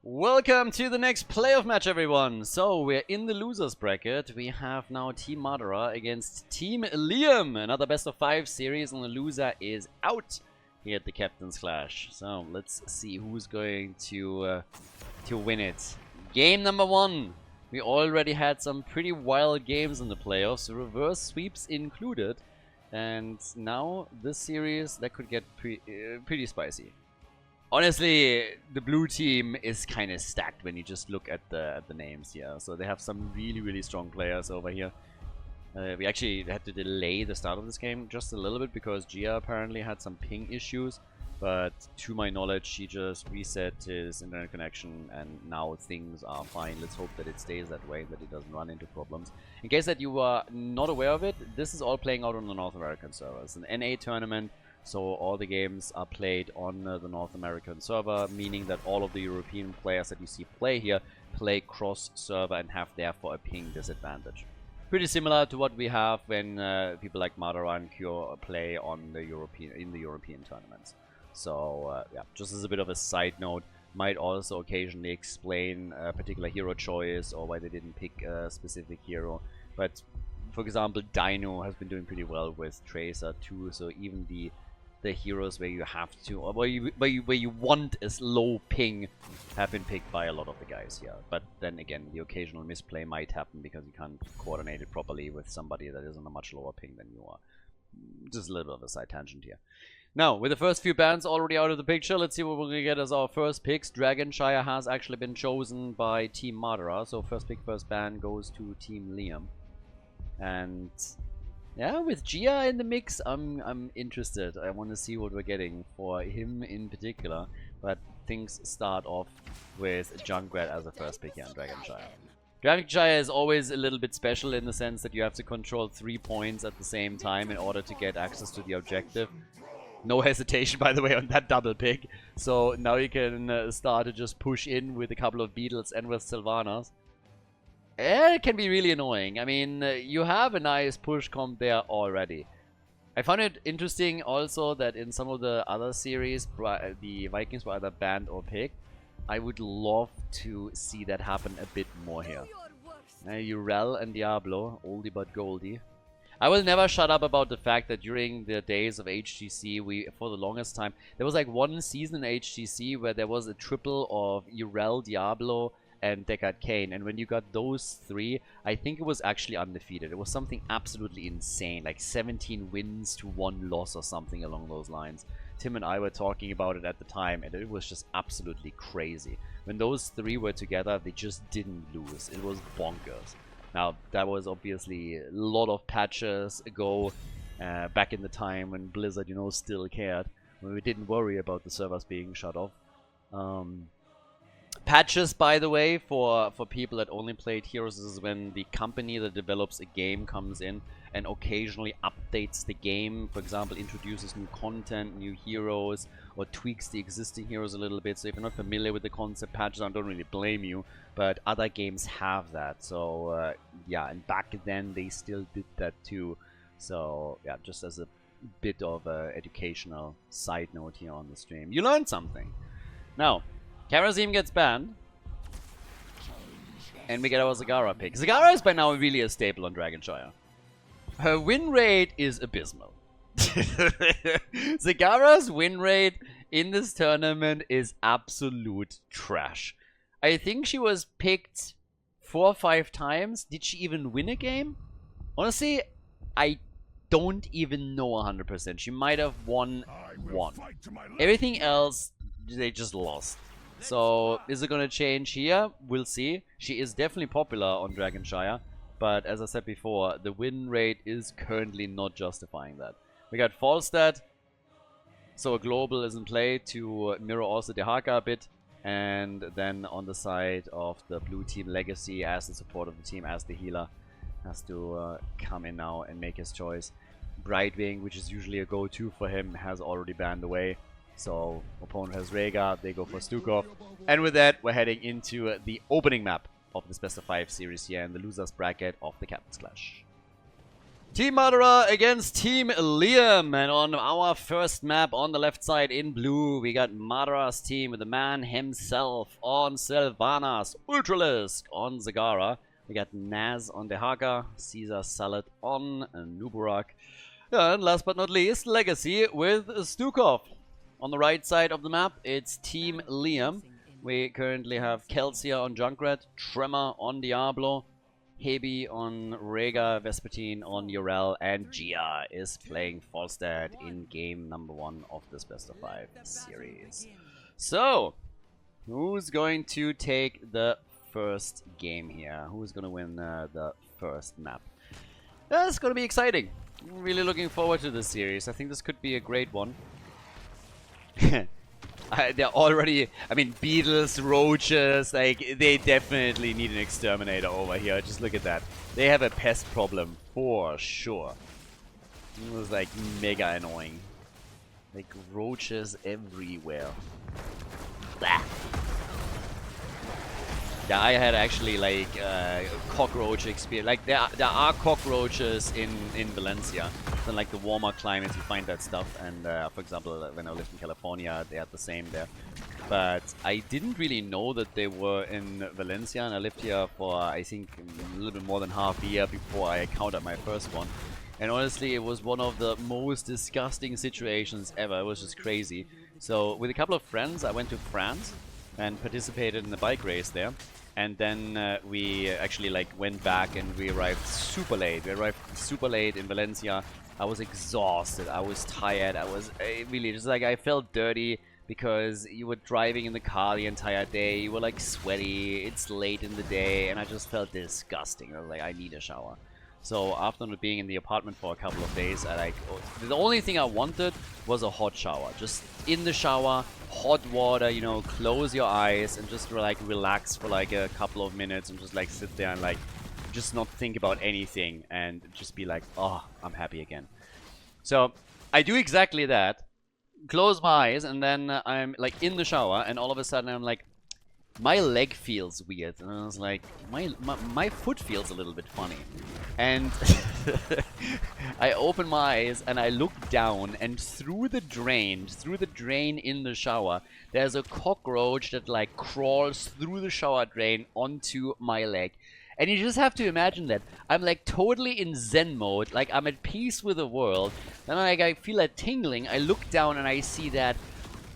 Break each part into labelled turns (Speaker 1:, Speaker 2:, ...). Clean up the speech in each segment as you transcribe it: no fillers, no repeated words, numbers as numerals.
Speaker 1: Welcome to the next playoff match, everyone. So we're in the losers bracket. We have now Team Madara against Team Liam. Another best of 5 series, and the loser is out here at the Captain's Clash. So let's see who's going to win it. Game number 1. We already had some pretty wild games in the playoffs, reverse sweeps included, and now this series that could get pretty spicy. Honestly, the blue team is kind of stacked when you just look at the names here. So they have some really strong players over here. We actually had to delay the start of this game just a little bit because Gia apparently had some ping issues. But to my knowledge, she just reset his internet connection and now things are fine. Let's hope that it stays that way, that it doesn't run into problems. In case that you are not aware of it, this is all playing out on the North American servers. An NA tournament. So all the games are played on the North American server, meaning that all of the European players that you see play here play cross-server and have therefore a ping disadvantage. Pretty similar to what we have when people like Madara and Cure play on the in the European tournaments. So yeah, just as a bit of a side note, might also occasionally explain a particular hero choice or why they didn't pick a specific hero. But for example, Dino has been doing pretty well with Tracer too, so even the heroes where you have to, or where you want a low ping have been picked by a lot of the guys here. But then again, the occasional misplay might happen because you can't coordinate it properly with somebody that is on a much lower ping than you are. Just a little bit of a side tangent here. Now, with the first few bans already out of the picture, let's see what we're going to get as our first picks. Dragonshire has actually been chosen by Team Madara, so first pick, first ban goes to Team Liam. And yeah, with Gia in the mix, I'm interested. I want to see what we're getting for him in particular. But things start off with Junkrat as a first pick here on Dragonshire. Dragonshire is always a little bit special in the sense that you have to control 3 points at the same time in order to get access to the objective. No hesitation, by the way, on that double pick. So now you can start to just push in with a couple of Beetles and with Sylvanas. It can be really annoying. I mean, you have a nice push comp there already. I found it interesting also that in some of the other series, the Vikings were either banned or picked. I would love to see that happen a bit more here. Urel and Diablo, oldie but goldie. I will never shut up about the fact that during the days of HGC, for the longest time, there was like one season in HGC where there was a triple of Urel, Diablo, and Deckard Cain, and when you got those 3, I think it was actually undefeated. It was something absolutely insane, like 17 wins to 1 loss or something along those lines. Tim and I were talking about it at the time, and it was just absolutely crazy. When those 3 were together, they just didn't lose. It was bonkers. Now, that was obviously a lot of patches ago, back in the time when Blizzard, you know, still cared, when we didn't worry about the servers being shut off. Patches, by the way, for people that only played Heroes, is when the company that develops a game comes in and occasionally updates the game. For example, introduces new content, new heroes, or tweaks the existing heroes a little bit. So if you're not familiar with the concept, patches, I don't really blame you. But other games have that. So yeah, and back then they still did that too. So yeah, just as a bit of an educational side note here on the stream. You learned something. Now, Karazim gets banned, and we get our Zagara pick. Zagara is by now really a staple on Dragonshire. Her win rate is abysmal. Zagara's win rate in this tournament is absolute trash. I think she was picked 4 or 5 times. Did she even win a game? Honestly, I don't even know 100%. She might have won 1. Everything else, they just lost. So, is it going to change here? We'll see. She is definitely popular on Dragonshire, but as I said before, the win rate is currently not justifying that. We got Falstad, so a global is in play to mirror also Dehaka a bit, and then on the side of the blue team, Legacy as the support of the team, as the healer, has to come in now and make his choice. Brightwing, which is usually a go-to for him, has already banned away. So, opponent has Rhaegar, they go for Stukov. And with that, we're heading into the opening map of this best of 5 series here in the losers bracket of the Captain's Clash. Team Madara against Team Liam, and on our first map on the left side in blue, we got Madara's team with the man himself on Sylvanas, Ultralisk on Zagara, we got Naz on Dehaka, Caesar Salad on Nuburak, and last but not least, Legacy with Stukov. On the right side of the map, it's Team Liam. We currently have Kelsia on Junkrat, Tremor on Diablo, Hebi on Rega, Vespertine on Urel, and Gia is playing Falstad in game number 1 of this best of 5 series. So, who's going to take the first game here? Who's going to win the first map? That's going to be exciting. I'm really looking forward to this series. I think this could be a great one. They're already, I mean, beetles, roaches, like, they definitely need an exterminator over here. Just look at that. They have a pest problem, for sure. It was, like, mega annoying. Like, roaches everywhere. Blah. Yeah, I had actually, like, cockroach experience. Like, there are cockroaches in Valencia. In, like, the warmer climates, you find that stuff. And, for example, when I lived in California, they had the same there. But I didn't really know that they were in Valencia. And I lived here for, I think, a little bit more than half a year before I encountered my first one. And honestly, it was one of the most disgusting situations ever. It was just crazy. So, with a couple of friends, I went to France and participated in the bike race there. And then we actually like went back and we arrived super late. We arrived super late in Valencia. I was exhausted. I was tired. I was really just like, I felt dirty because you were driving in the car the entire day. You were like sweaty. It's late in the day and I just felt disgusting. I was like, I need a shower. So after being in the apartment for a couple of days, the only thing I wanted was a hot shower. Just in the shower, hot water, you know, close your eyes and just like relax for like a couple of minutes and just like sit there and like just not think about anything and just be like, oh, I'm happy again. So I do exactly that. Close my eyes and then I'm like in the shower and all of a sudden I'm like, my leg feels weird, and I was like, my foot feels a little bit funny. And I open my eyes and I look down, and through the drain in the shower, there's a cockroach that like crawls through the shower drain onto my leg. And you just have to imagine that. I'm like totally in Zen mode, like I'm at peace with the world. Then like I feel a tingling, I look down and I see that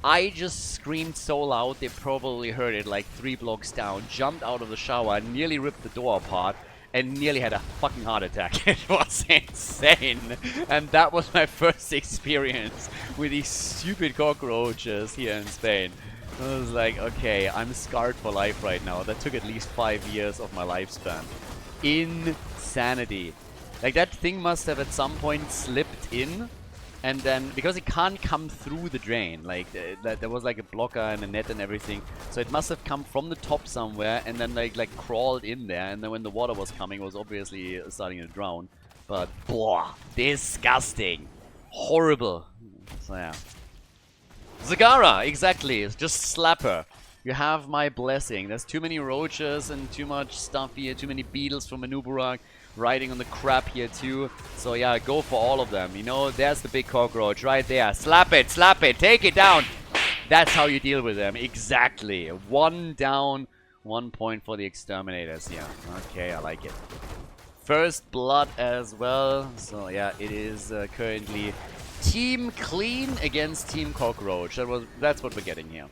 Speaker 1: I just screamed so loud, they probably heard it like 3 blocks down, jumped out of the shower, nearly ripped the door apart, and nearly had a fucking heart attack. It was insane. And that was my first experience with these stupid cockroaches here in Spain. I was like, okay, I'm scarred for life right now. That took at least 5 years of my lifespan. Insanity. Like, that thing must have at some point slipped in. And then, because it can't come through the drain, like, there was like a blocker and a net and everything. So it must have come from the top somewhere and then like crawled in there. And then when the water was coming, it was obviously starting to drown. But, blah, disgusting. Horrible. So, yeah. Zagara, exactly. Just slap her. You have my blessing. There's too many roaches and too much stuff here. Too many beetles from Manuburak. Riding on the crap here too. So yeah, go for all of them. You know, there's the big cockroach right there. Slap it, take it down. That's how you deal with them. Exactly. 1 down, 1 point for the exterminators here. Okay, I like it. First blood as well. So yeah, it is currently Team Clean against Team Cockroach. That's what we're getting here.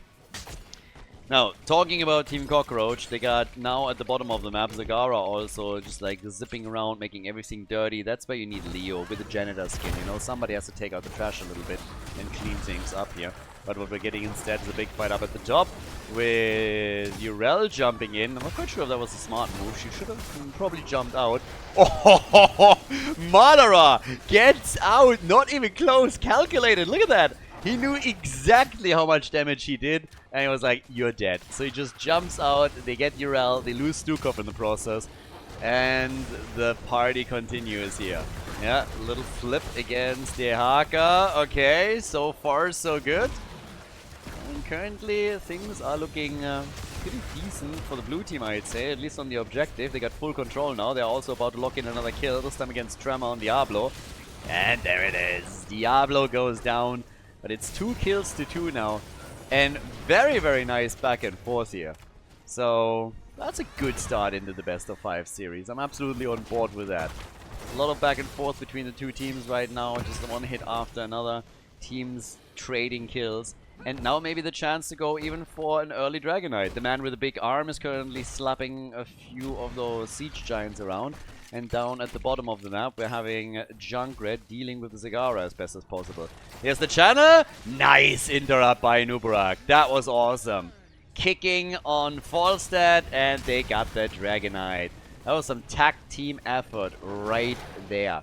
Speaker 1: Now, talking about Team Cockroach, they got now at the bottom of the map Zagara also just like zipping around, making everything dirty. That's where you need Leo with the janitor skin, you know. Somebody has to take out the trash a little bit and clean things up here. But what we're getting instead is a big fight up at the top with Urel jumping in. I'm not quite sure if that was a smart move. She should have probably jumped out. Oh, Madara gets out, not even close, calculated. Look at that. He knew exactly how much damage he did, and he was like, you're dead. So he just jumps out, they get Urel, they lose Stukov in the process, and the party continues here. Yeah, a little flip against Dehaka. Okay, so far so good. And currently things are looking pretty decent for the blue team, I'd say, at least on the objective. They got full control now. They're also about to lock in another kill, this time against Tremor on Diablo. And there it is. Diablo goes down, but it's 2 kills to 2 now. And very, very nice back and forth here. So that's a good start into the best of 5 series. I'm absolutely on board with that. A lot of back and forth between the two teams right now, just one hit after another. Teams trading kills. And now maybe the chance to go even for an early Dragonite. The man with the big arm is currently slapping a few of those siege giants around. And down at the bottom of the map, we're having Junkrat dealing with the Zagara as best as possible. Here's the channel. Nice interrupt by Nubarak. That was awesome. Kicking on Falstad, and they got the Dragonite. That was some tag team effort right there.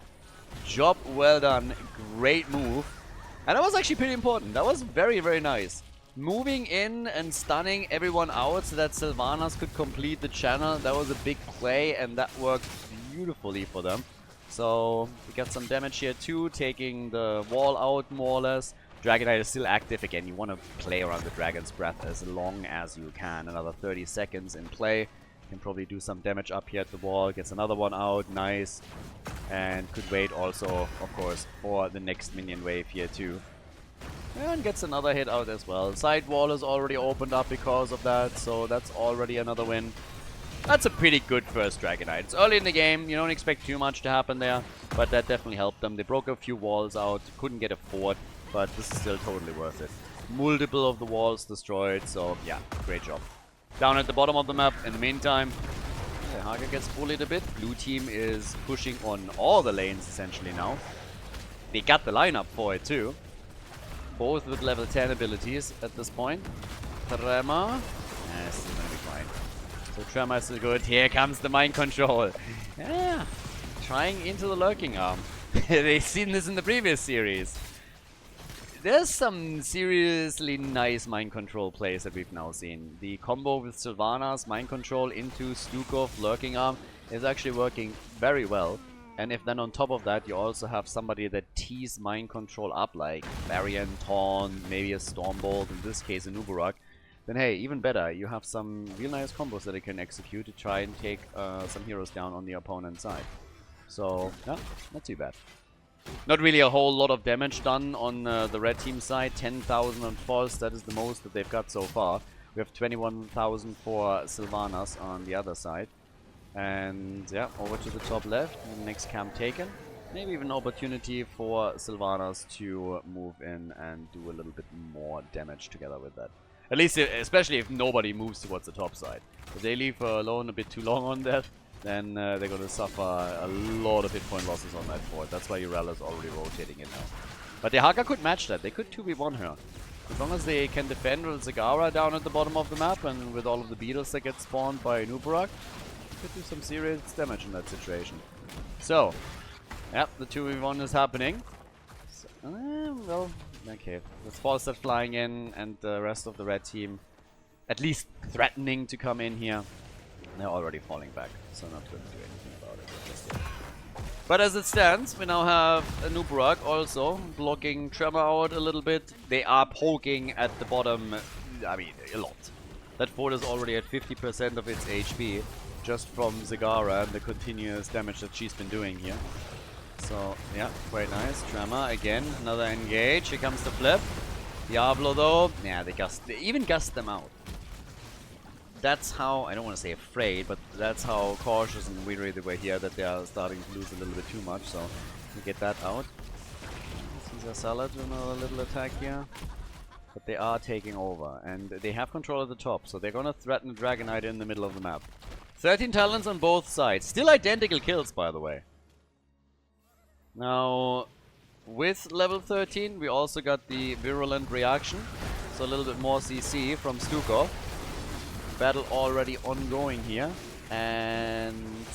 Speaker 1: Job well done. Great move. And that was actually pretty important. That was very, very nice. Moving in and stunning everyone out so that Sylvanas could complete the channel. That was a big play, and that worked beautifully for them. So we got some damage here too, taking the wall out more or less. Dragonite is still active. Again, you want to play around the Dragon's Breath as long as you can. Another 30 seconds in play. Can probably do some damage up here at the wall. Gets another one out. Nice. And could wait also, of course, for the next minion wave here too. And gets another hit out as well. Side wall is already opened up because of that. So that's already another win. That's a pretty good first Dragonite. It's early in the game. You don't expect too much to happen there. But that definitely helped them. They broke a few walls out. Couldn't get a fort. But this is still totally worth it. Multiple of the walls destroyed. So yeah, great job. Down at the bottom of the map, in the meantime, Haga gets bullied a bit. Blue team is pushing on all the lanes essentially now. They got the lineup for it too. Both with level 10 abilities at this point. Tremor. Still gonna be fine. So Tremor is still good. Here comes the mind control. Yeah. Trying into the lurking arm. They've seen this in the previous series. There's some seriously nice mind control plays that we've now seen. The combo with Sylvanas, mind control into Stukov, lurking arm is actually working very well. And if then on top of that you also have somebody that tees mind control up like Variant, Taunt, maybe a Stormbolt, in this case a Nubarak, then hey, even better, you have some real nice combos that you can execute to try and take some heroes down on the opponent's side. So, yeah, not too bad. Not really a whole lot of damage done on the red team side. 10,000 on False, that is the most that they've got so far. We have 21,000 for Sylvanas on the other side. And yeah, over to the top left, next camp taken. Maybe even an opportunity for Sylvanas to move in and do a little bit more damage together with that. At least, especially if nobody moves towards the top side. If they leave her alone a bit too long on that, then they're going to suffer a lot of hit point losses on that fort. That's why Urella's already rotating in now. But the Haka could match that. They could 2v1 her. As long as they can defend with Zagara down at the bottom of the map and with all of the beetles that get spawned by Nubarak, could do some serious damage in that situation. So, yep, the 2v1 is happening. So, well, okay. With Falstad flying in and the rest of the red team at least threatening to come in here. They're already falling back, so not going to do anything about it just yet. But as it stands, we now have a Nubarak also blocking Tremor out a little bit. They are poking at the bottom, I mean, a lot. That fort is already at 50% of its HP, just from Zagara and the continuous damage that she's been doing here. So, yeah, quite nice. Tremor, again, another engage. Here comes the flip. Diablo, though, yeah, they even gust them out. That's how, I don't want to say afraid, but that's how cautious and weary they were here, that they are starting to lose a little bit too much, so we get that out. Caesar Salad, another little attack here. But they are taking over, and they have control at the top, so they're gonna threaten the Dragonite in the middle of the map. 13 talents on both sides. Still identical kills, by the way. Now, with level 13, we also got the Virulent Reaction, so a little bit more CC from Stukov. Battle already ongoing here, and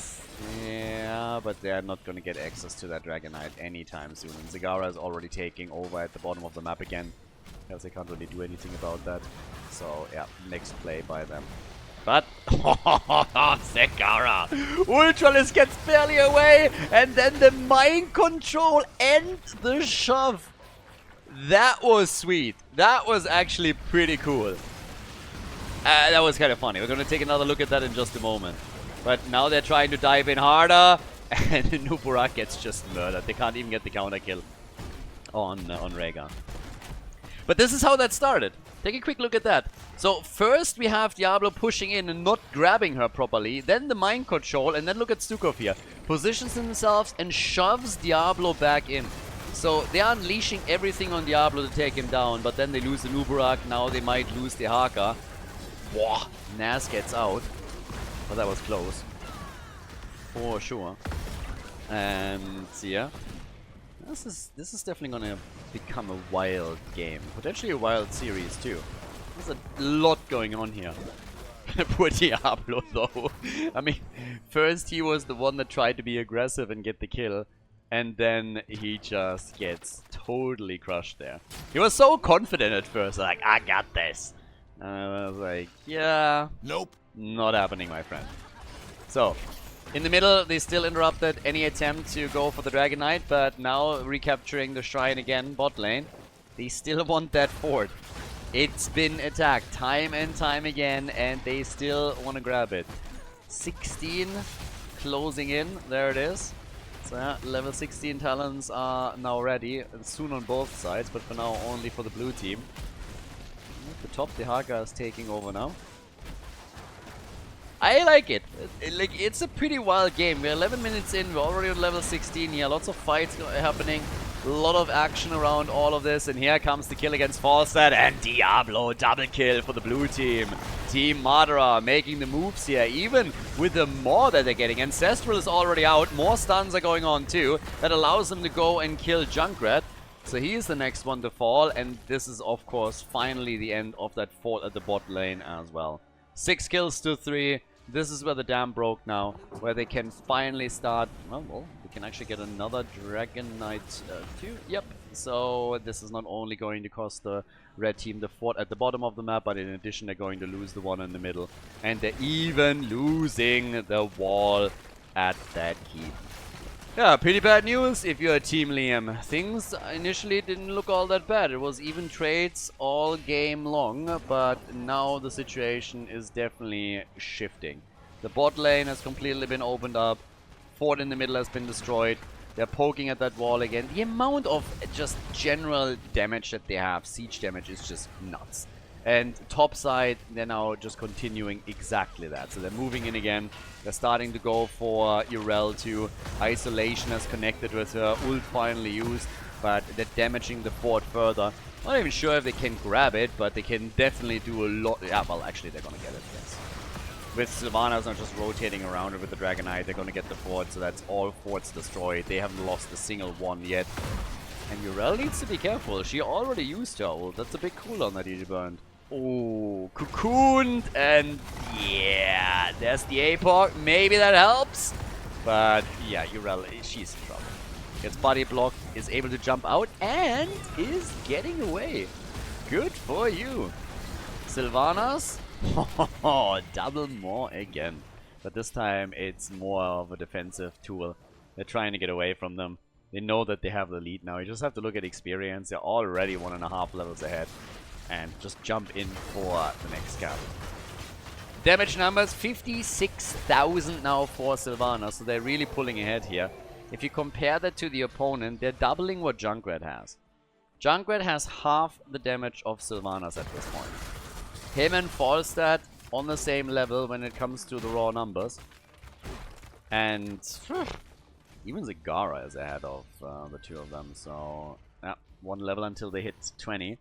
Speaker 1: yeah, but they're not gonna get access to that Dragonite anytime soon. And Zagara is already taking over at the bottom of the map again, because they can't really do anything about that. So yeah, next play by them. But Zagara, Ultralisk gets barely away, and then the mind control and the shove. That was sweet. That was actually pretty cool. That was kind of funny. We're going to take another look at that in just a moment. But now they're trying to dive in harder, and Nuburak gets just murdered. They can't even get the counter kill on Rhaegar. But this is how that started. Take a quick look at that. So first we have Diablo pushing in and not grabbing her properly. Then the mind control, and then look at Stukov here. Positions themselves and shoves Diablo back in. So they are unleashing everything on Diablo to take him down, but then they lose the Nuburak. Now they might lose the Haka. Whoa, Nas gets out. But that was close. For sure. And yeah. This is definitely gonna become a wild game. Potentially a wild series too. There's a lot going on here. Poor Diablo though. I mean, first he was the one that tried to be aggressive and get the kill. And then he just gets totally crushed there. He was so confident at first, like, I got this. And I was like, yeah. Nope. Not happening, my friend. So, in the middle, they still interrupted any attempt to go for the Dragon Knight, but now recapturing the shrine again, bot lane. They still want that fort. It's been attacked time and time again, and they still want to grab it. 16 closing in, there it is. So yeah, level 16 talents are now ready, soon on both sides, but for now only for the blue team. At the top, the Haka is taking over now. I like it. It's a pretty wild game. We're 11 minutes in, we're already on level 16 here. Lots of fights happening, a lot of action around all of this. And here comes the kill against Falstad, and Diablo, double kill for the blue team. Team Madara making the moves here, even with the more that they're getting. Ancestral is already out, more stuns are going on too. That allows them to go and kill Junkrat. So he is the next one to fall, and this is of course finally the end of that fort at the bot lane as well. 6 kills to 3. This is where the dam broke now, where they can finally start. Well, they can actually get another Dragon Knight too. Yep. So this is not only going to cost the red team the fort at the bottom of the map, but in addition they're going to lose the one in the middle, and they're even losing the wall at that keep. Yeah, pretty bad news if you're Team Liam. Things initially didn't look all that bad. It was even trades all game long, but now the situation is definitely shifting. The bot lane has completely been opened up. Fort in the middle has been destroyed. They're poking at that wall again. The amount of just general damage that they have, siege damage, is just nuts. And top side, they're now just continuing exactly that. So they're moving in again. They're starting to go for Urel too. Isolation has connected with her. Ult finally used, but they're damaging the fort further. Not even sure if they can grab it, but they can definitely do a lot. Yeah, well, actually, they're gonna get it, yes. With Sylvanas not just rotating around it with the Dragon Knight, they're gonna get the fort, so that's all forts destroyed. They haven't lost a single one yet. And Urel needs to be careful. She already used her ult. That's a big cooldown that he burned. Oh, cocooned, and yeah, there's the APOC. Maybe that helps, but yeah, Urel, she's in trouble. Gets body blocked, is able to jump out, and is getting away. Good for you. Sylvanas, double more again, but this time it's more of a defensive tool. They're trying to get away from them. They know that they have the lead now. You just have to look at experience. They're already 1.5 levels ahead. And just jump in for the next cap. Damage numbers, 56,000 now for Sylvanas, so they're really pulling ahead here. If you compare that to the opponent, they're doubling what Junkrat has. Junkrat has half the damage of Sylvanas at this point. Him and Falstad on the same level when it comes to the raw numbers. And even Zagara is ahead of the two of them, so yeah, 1 level until they hit 20.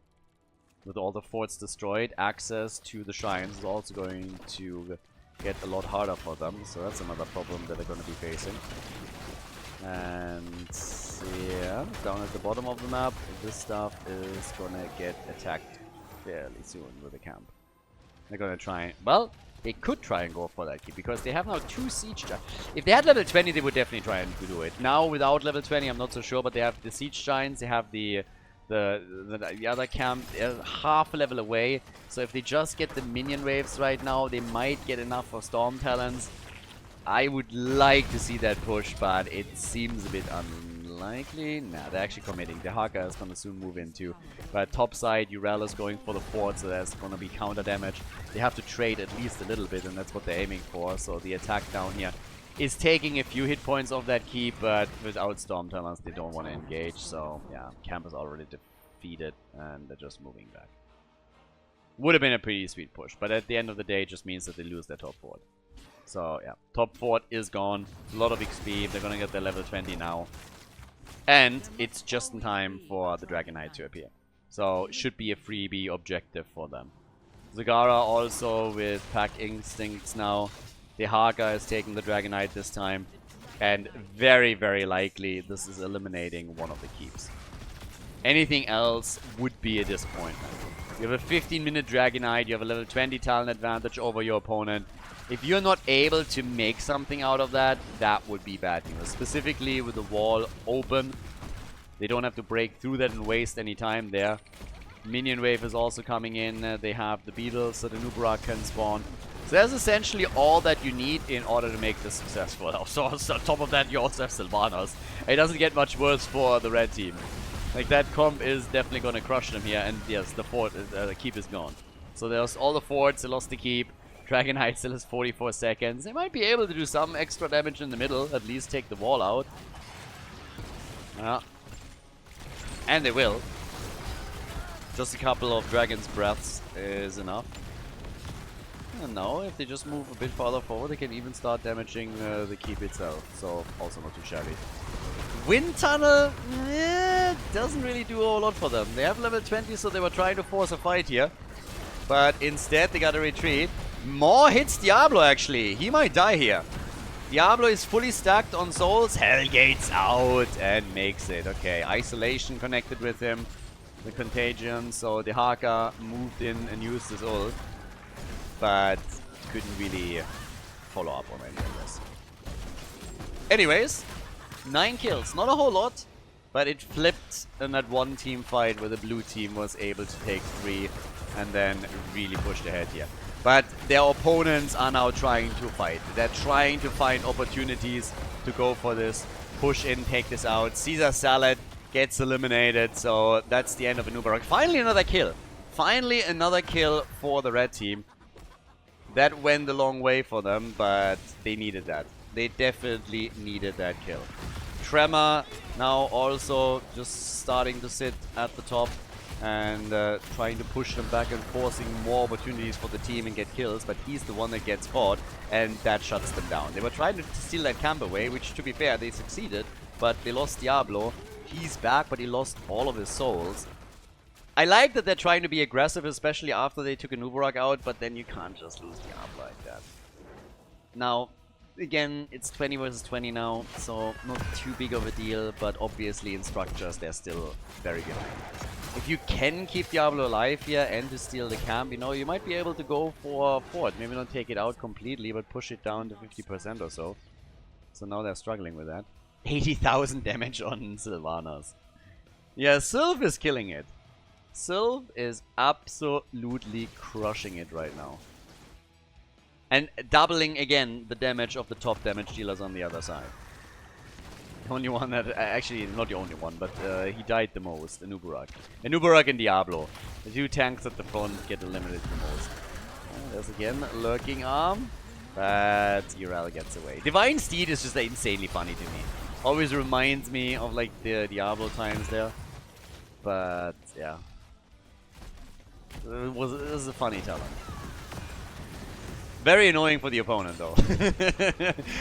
Speaker 1: With all the forts destroyed, access to the shrines is also going to get a lot harder for them. So that's another problem that they're going to be facing. And yeah, down at the bottom of the map, this stuff is going to get attacked fairly soon with the camp. They're going to try, well, they could try and go for that keep because they have now 2 siege giants. If they had level 20, they would definitely try and do it. Now, without level 20, I'm not so sure, but they have the siege giants, they have the other camp half a level away, so if they just get the minion waves right now, they might get enough for storm talents. I would like to see that push, but it seems a bit likely? Nah, they're actually committing. The Haka is going to soon move in too. But top side, Ural is going for the fort, so there's going to be counter damage. They have to trade at least a little bit, and that's what they're aiming for. So the attack down here is taking a few hit points off that keep, but without Storm Talons, they don't want to engage. So yeah, camp is already defeated, and they're just moving back. Would have been a pretty sweet push, but at the end of the day, it just means that they lose their top fort. So yeah, top fort is gone. A lot of XP. They're gonna get their level 20 now. And it's just in time for the Dragon Knight to appear. So should be a freebie objective for them. Zagara also with Pack Instincts now. The Haka is taking the Dragon Knight this time. And very, very likely this is eliminating one of the keeps. Anything else would be a disappointment. You have a 15-minute Dragon Knight, you have a level 20 talent advantage over your opponent. If you're not able to make something out of that, that would be bad news. Specifically with the wall open. They don't have to break through that and waste any time there. Minion wave is also coming in. They have the beetles, so the Nubarak can spawn. So that's essentially all that you need in order to make this successful. Also, on top of that, you also have Sylvanas. It doesn't get much worse for the red team. Like, that comp is definitely going to crush them here. And yes, the fort, the keep is gone. So there's all the forts, they lost the keep. Dragon Knight still has 44 seconds. They might be able to do some extra damage in the middle. At least take the wall out. Yeah. And they will. Just a couple of Dragon's Breaths is enough. And now, if they just move a bit farther forward, they can even start damaging the keep itself. So, also not too shabby. Wind Tunnel doesn't really do a whole lot for them. They have level 20, so they were trying to force a fight here. But instead, they got to retreat. More hits Diablo, actually. He might die here. Diablo is fully stacked on souls. Hellgate's out and makes it. Okay, Isolation connected with him. The Contagion. So the Haka moved in and used his ult. But couldn't really follow up on any of this. Anyways, 9 kills. Not a whole lot. But it flipped in that one team fight where the blue team was able to take 3 and then really pushed ahead here. But their opponents are now trying to fight. They're trying to find opportunities to go for this. Push in, take this out. Caesar Salad gets eliminated. So that's the end of a Nubarak. Finally another kill. Finally another kill for the red team. That went a long way for them, but they needed that. They definitely needed that kill. Tremor now also just starting to sit at the top. And trying to push them back and forcing more opportunities for the team and get kills, but he's the one that gets caught, and that shuts them down. They were trying to steal that camp away, which, to be fair, they succeeded, but they lost Diablo. He's back, but he lost all of his souls. I like that they're trying to be aggressive, especially after they took a Nubarak out, but then you can't just lose Diablo like that. Now, again, it's 20 versus 20 now, so not too big of a deal, but obviously in structures they're still very behind. If you can keep Diablo alive here and to steal the camp, you know, you might be able to go for fort. Maybe not take it out completely, but push it down to 50% or so. So now they're struggling with that. 80,000 damage on Sylvanas. Yeah, Sylv is killing it. Sylv is absolutely crushing it right now. And doubling again the damage of the top damage dealers on the other side. The only one that, actually not the only one, but he died the most, Nubarak. Nubarak and Diablo. The 2 tanks at the front get eliminated the most. There's again lurking arm, but Ural gets away. Divine Steed is just insanely funny to me. Always reminds me of like the Diablo times there. But yeah. It was a funny talent. Very annoying for the opponent, though.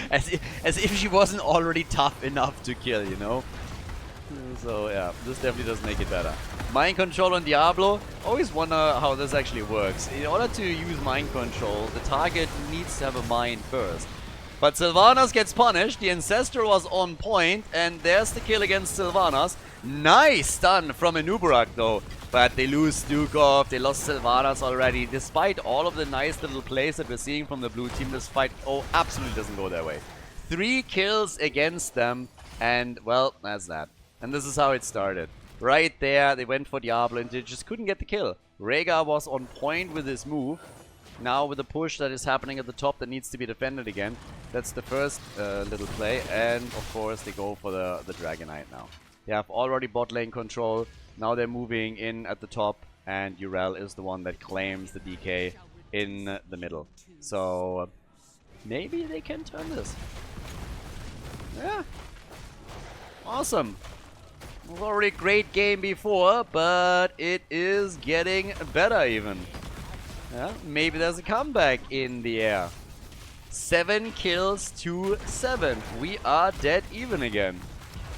Speaker 1: as if she wasn't already tough enough to kill, you know? So, yeah, this definitely does make it better. Mind control on Diablo. Always wonder how this actually works. In order to use mind control, the target needs to have a mind first. But Sylvanas gets punished. The Ancestor was on point, and there's the kill against Sylvanas. Nice stun from a Nubarak, though. But they lose Dukov, they lost Sylvanas already. Despite all of the nice little plays that we're seeing from the blue team, this fight, absolutely doesn't go their way. 3 kills against them, and, well, that's that. And this is how it started. Right there, they went for Diablo, and they just couldn't get the kill. Rhaegar was on point with his move, Now with the push that is happening at the top that needs to be defended again. That's the first little play. And of course they go for the Dragonite now. They have already bot lane control. Now they're moving in at the top. And Urel is the one that claims the DK in the middle. So maybe they can turn this. Yeah. Awesome. It was already a great game before, but it is getting better even. Yeah, maybe there's a comeback in the air. 7 kills to 7. We are dead even again.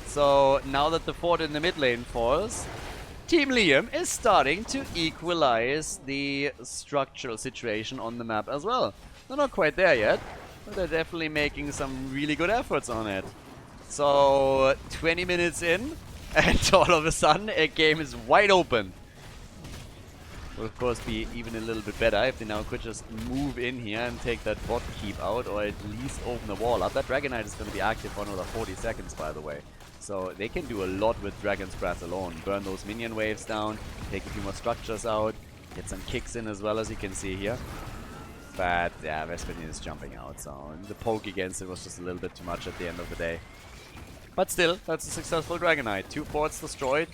Speaker 1: So now that the fort in the mid lane falls, Team Liam is starting to equalize the structural situation on the map as well. They're not quite there yet, but they're definitely making some really good efforts on it. So 20 minutes in, and all of a sudden a game is wide open. Will of course be even a little bit better if they now could just move in here and take that bot keep out, or at least open the wall up. That Dragonite is going to be active for another 40 seconds, by the way. So they can do a lot with Dragon's Breath alone. Burn those minion waves down, take a few more structures out, get some kicks in as well, as you can see here. But yeah, Vespinian is jumping out, so the poke against it was just a little bit too much at the end of the day. But still, that's a successful Dragonite. 2 forts destroyed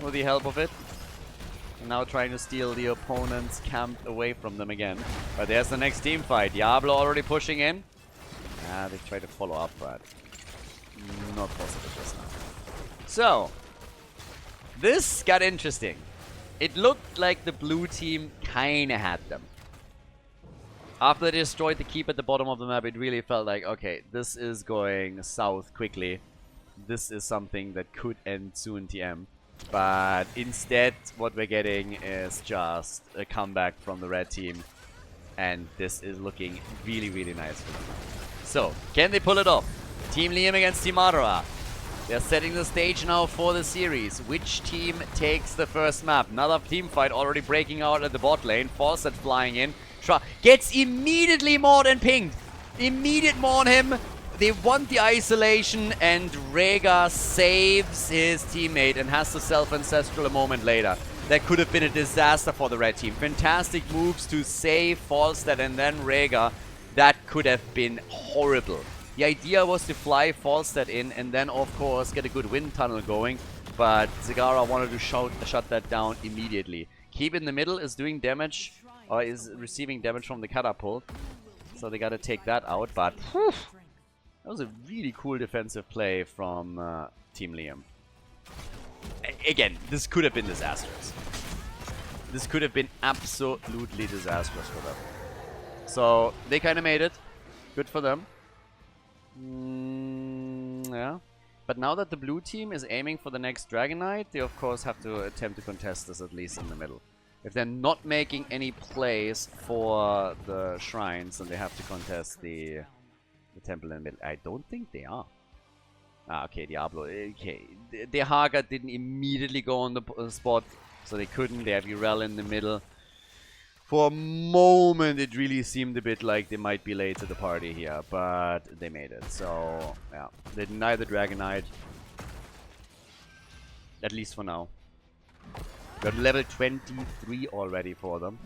Speaker 1: with the help of it. And now trying to steal the opponent's camp away from them again. But there's the next team fight. Diablo already pushing in. They try to follow up, but not possible just now. So, this got interesting. It looked like the blue team kinda had them. After they destroyed the keep at the bottom of the map, it really felt like, okay, this is going south quickly. This is something that could end soon TM. But instead, what we're getting is just a comeback from the red team. And this is looking really, really nice for them. So, can they pull it off? Team Liam against Team Madara. They're setting the stage now for the series. Which team takes the first map? Another team fight already breaking out at the bot lane. Fawcett flying in. Gets immediately maured and pinged. Immediate maul on him. They want the isolation, and Rhaegar saves his teammate and has to self-ancestral a moment later. That could have been a disaster for the red team. Fantastic moves to save Falstad and then Rhaegar. That could have been horrible. The idea was to fly Falstad in and then, of course, get a good wind tunnel going. But Zagara wanted to shut that down immediately. Keep in the middle is doing damage, or is receiving damage from the catapult. So they gotta take that out, but whew, that was a really cool defensive play from Team Liam. Again, this could have been disastrous. This could have been absolutely disastrous for them. So, they kind of made it. Good for them. Yeah. But now that the blue team is aiming for the next Dragonite, they of course have to attempt to contest this at least in the middle. If they're not making any plays for the shrines, then they have to contest the temple in the middle. I don't think they are. Okay, Diablo. Okay. The Haga didn't immediately go on the spot, so they couldn't. They have Urel in the middle. For a moment, it really seemed a bit like they might be late to the party here, but they made it. So, yeah. They deny the Dragonite. At least for now. Got level 23 already for them.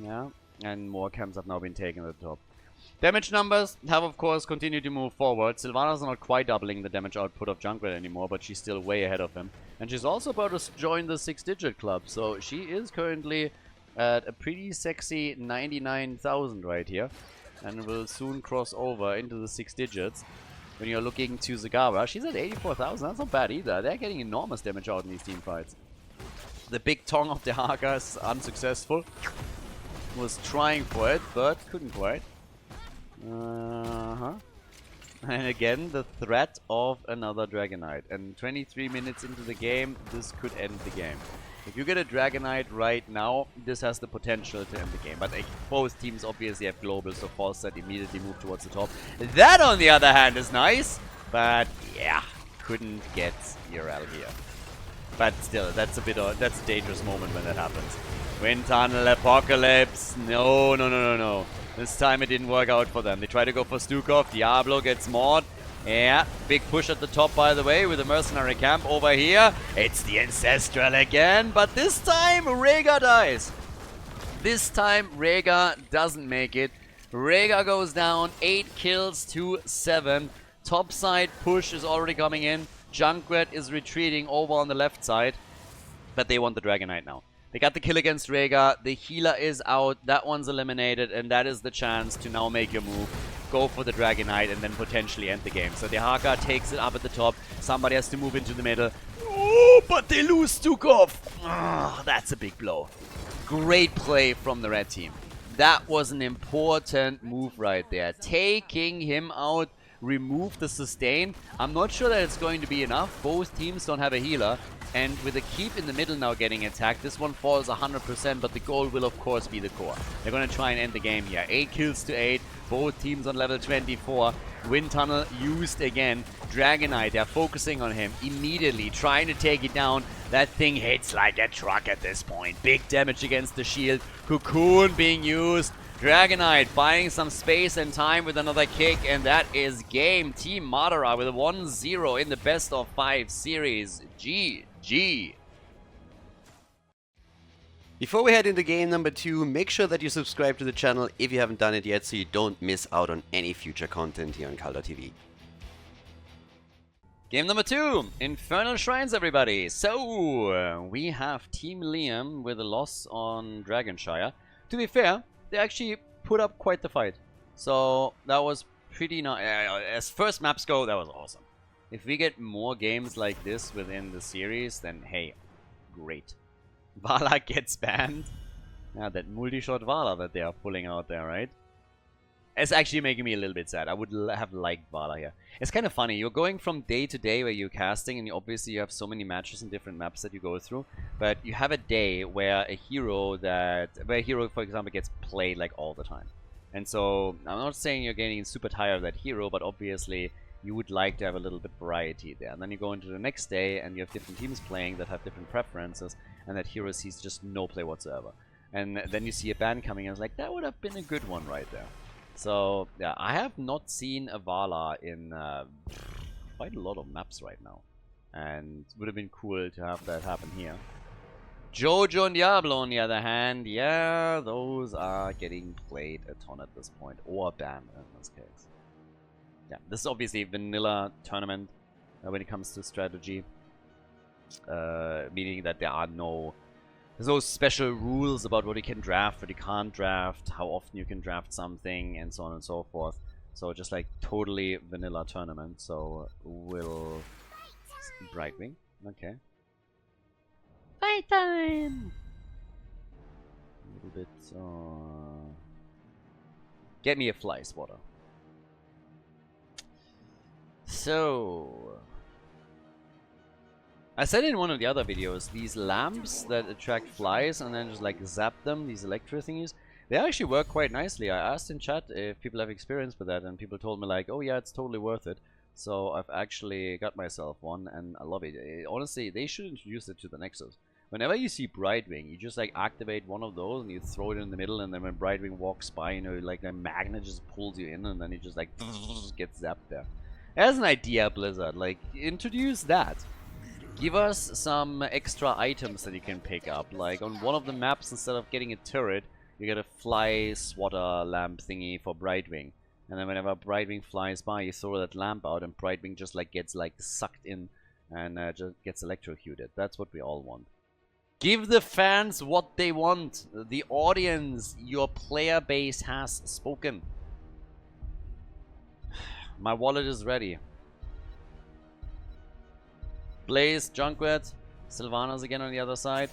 Speaker 1: Yeah. And more camps have now been taken at the top. Damage numbers have, of course, continued to move forward. Sylvana's not quite doubling the damage output of Junkrat anymore, but she's still way ahead of him. And she's also about to join the 6-digit club, so she is currently at a pretty sexy 99,000 right here. And will soon cross over into the 6 digits. When you're looking to Zagara, she's at 84,000. That's not bad either. They're getting enormous damage out in these team fights. The big tongue of the Haga is unsuccessful. Was trying for it, but couldn't quite. And again, the threat of another Dragonite. And 23 minutes into the game, this could end the game. If you get a Dragonite right now, this has the potential to end the game. But both teams obviously have global, so Falstad immediately move towards the top. That, on the other hand, is nice. But yeah, couldn't get Urel here. But still, that's a dangerous moment when that happens. Wind Tunnel, Apocalypse. No. This time it didn't work out for them. They try to go for Stukov. Diablo gets mauled. Yeah, big push at the top, by the way, with the mercenary camp over here. It's the Ancestral again, but this time Rhaegar dies. This time, Rhaegar doesn't make it. Rhaegar goes down, 8 kills to 7. Top side push is already coming in. Junkrat is retreating over on the left side. But they want the Dragon Knight now. They got the kill against Rhaegar. The healer is out. That one's eliminated. And that is the chance to now make your move. Go for the Dragon Knight and then potentially end the game. So the Haka takes it up at the top. Somebody has to move into the middle. Oh, but they lose Stukov. Oh, that's a big blow. Great play from the red team. That was an important move right there. Taking him out, remove the sustain. I'm not sure that it's going to be enough. Both teams don't have a healer. And with the keep in the middle now getting attacked, this one falls 100%, but the goal will of course be the core. They're going to try and end the game here. 8 kills to 8. Both teams on level 24. Wind Tunnel used again. Dragon Knight, they're focusing on him immediately, trying to take it down. That thing hits like a truck at this point. Big damage against the shield. Cocoon being used. Dragon Knight buying some space and time with another kick, and that is game. Team Madara with a 1-0 in the best of 5 series. GG.
Speaker 2: Before we head into game number 2, make sure that you subscribe to the channel if you haven't done it yet so you don't miss out on any future content here on Khaldor TV.
Speaker 1: Game number 2, Infernal Shrines, everybody. So, we have Team Liam with a loss on Dragonshire. To be fair, they actually put up quite the fight. So, that was pretty nice. As first maps go, that was awesome. If we get more games like this within the series, then hey, great. Vala gets banned. Yeah, that multi-shot Vala that they are pulling out there, right? It's actually making me a little bit sad. I would have liked Vala here. It's kind of funny. You're going from day to day where you're casting, and obviously you have so many matches and different maps that you go through. But you have a day where a hero for example, gets played like all the time. And so I'm not saying you're getting super tired of that hero, but obviously you would like to have a little bit variety there. And then you go into the next day, and you have different teams playing that have different preferences, and that hero sees just no play whatsoever. And then you see a ban coming, and it's like, that would have been a good one right there. So, yeah, I have not seen a Vala in quite a lot of maps right now. And it would have been cool to have that happen here. Jojo and Diablo, on the other hand, yeah, those are getting played a ton at this point. Or banned in this case. Yeah, this is obviously a vanilla tournament when it comes to strategy. Meaning that there's no special rules about what you can draft, what you can't draft, how often you can draft something, and so on and so forth. So just like totally vanilla tournament. So we'll Brightwing, okay. Fight time. A little bit. Get me a fly swatter. So I said in one of the other videos, these lamps that attract flies and then just like zap them, these electro thingies, they actually work quite nicely. I asked in chat if people have experience with that, and people told me like, oh yeah, it's totally worth it. So I've actually got myself one, and I love it. Honestly, they should introduce it to the Nexus. Whenever you see Brightwing, you just like activate one of those and you throw it in the middle, and then when Brightwing walks by, you know, like the magnet just pulls you in, and then it just like gets zapped there. As an idea, Blizzard, like, introduce that. Give us some extra items that you can pick up. Like, on one of the maps, instead of getting a turret, you get a fly swatter lamp thingy for Brightwing. And then whenever Brightwing flies by, you throw that lamp out, and Brightwing just, like, gets, like, sucked in and just gets electrocuted. That's what we all want. Give the fans what they want. The audience, your player base has spoken. My wallet is ready. Blaze, Junkrat, Sylvanas again on the other side.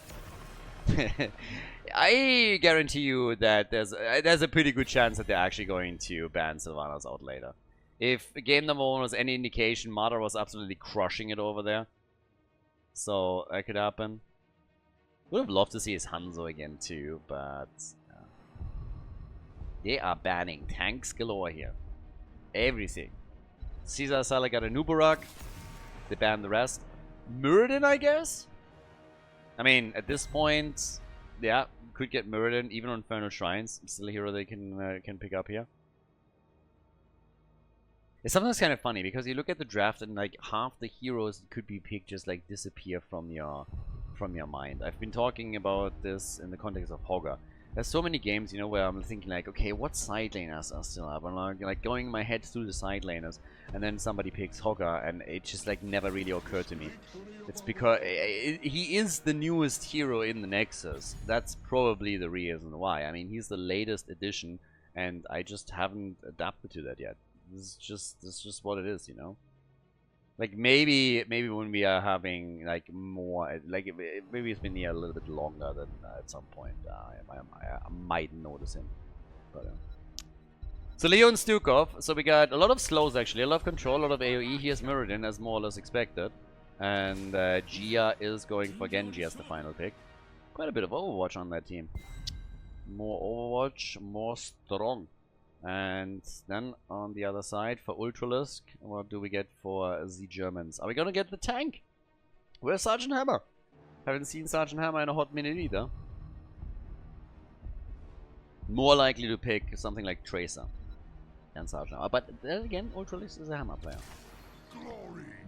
Speaker 1: I guarantee you that there's a pretty good chance that they're actually going to ban Sylvanas out later. If game number 1 was any indication, Madara was absolutely crushing it over there. So that could happen. Would have loved to see his Hanzo again too, but they are banning tanks galore here. Everything. Caesar Sala got a Nubarak. They banned the rest. Muradin, I guess? I mean, at this point, yeah, could get Muradin, even on Infernal Shrines. Still a hero they can pick up here. It's sometimes kind of funny, because you look at the draft and like half the heroes that could be picked just like disappear from your mind. I've been talking about this in the context of Hogger. There's so many games, you know, where I'm thinking like, okay, what side laners are still up? I'm like going my head through the side laners, and then somebody picks Hogger, and it just like never really occurred to me. It's because he is the newest hero in the Nexus. That's probably the reason why. I mean, he's the latest addition, and I just haven't adapted to that yet. This is just what it is, you know. Like maybe when we are having like more, like maybe it's been here a little bit longer than at some point I might notice him. But so Leon Stukov. So we got a lot of slows actually, a lot of control, a lot of AOE. Here's Muradin as more or less expected, and Gia is going for Genji as the final pick. Quite a bit of Overwatch on that team. More Overwatch, more strong. And then on the other side for Ultralisk, what do we get for the Germans? Are we gonna get the tank? Where's Sergeant Hammer? Haven't seen Sergeant Hammer in a hot minute either. More likely to pick something like Tracer than Sergeant Hammer. But then again, Ultralisk is a Hammer player.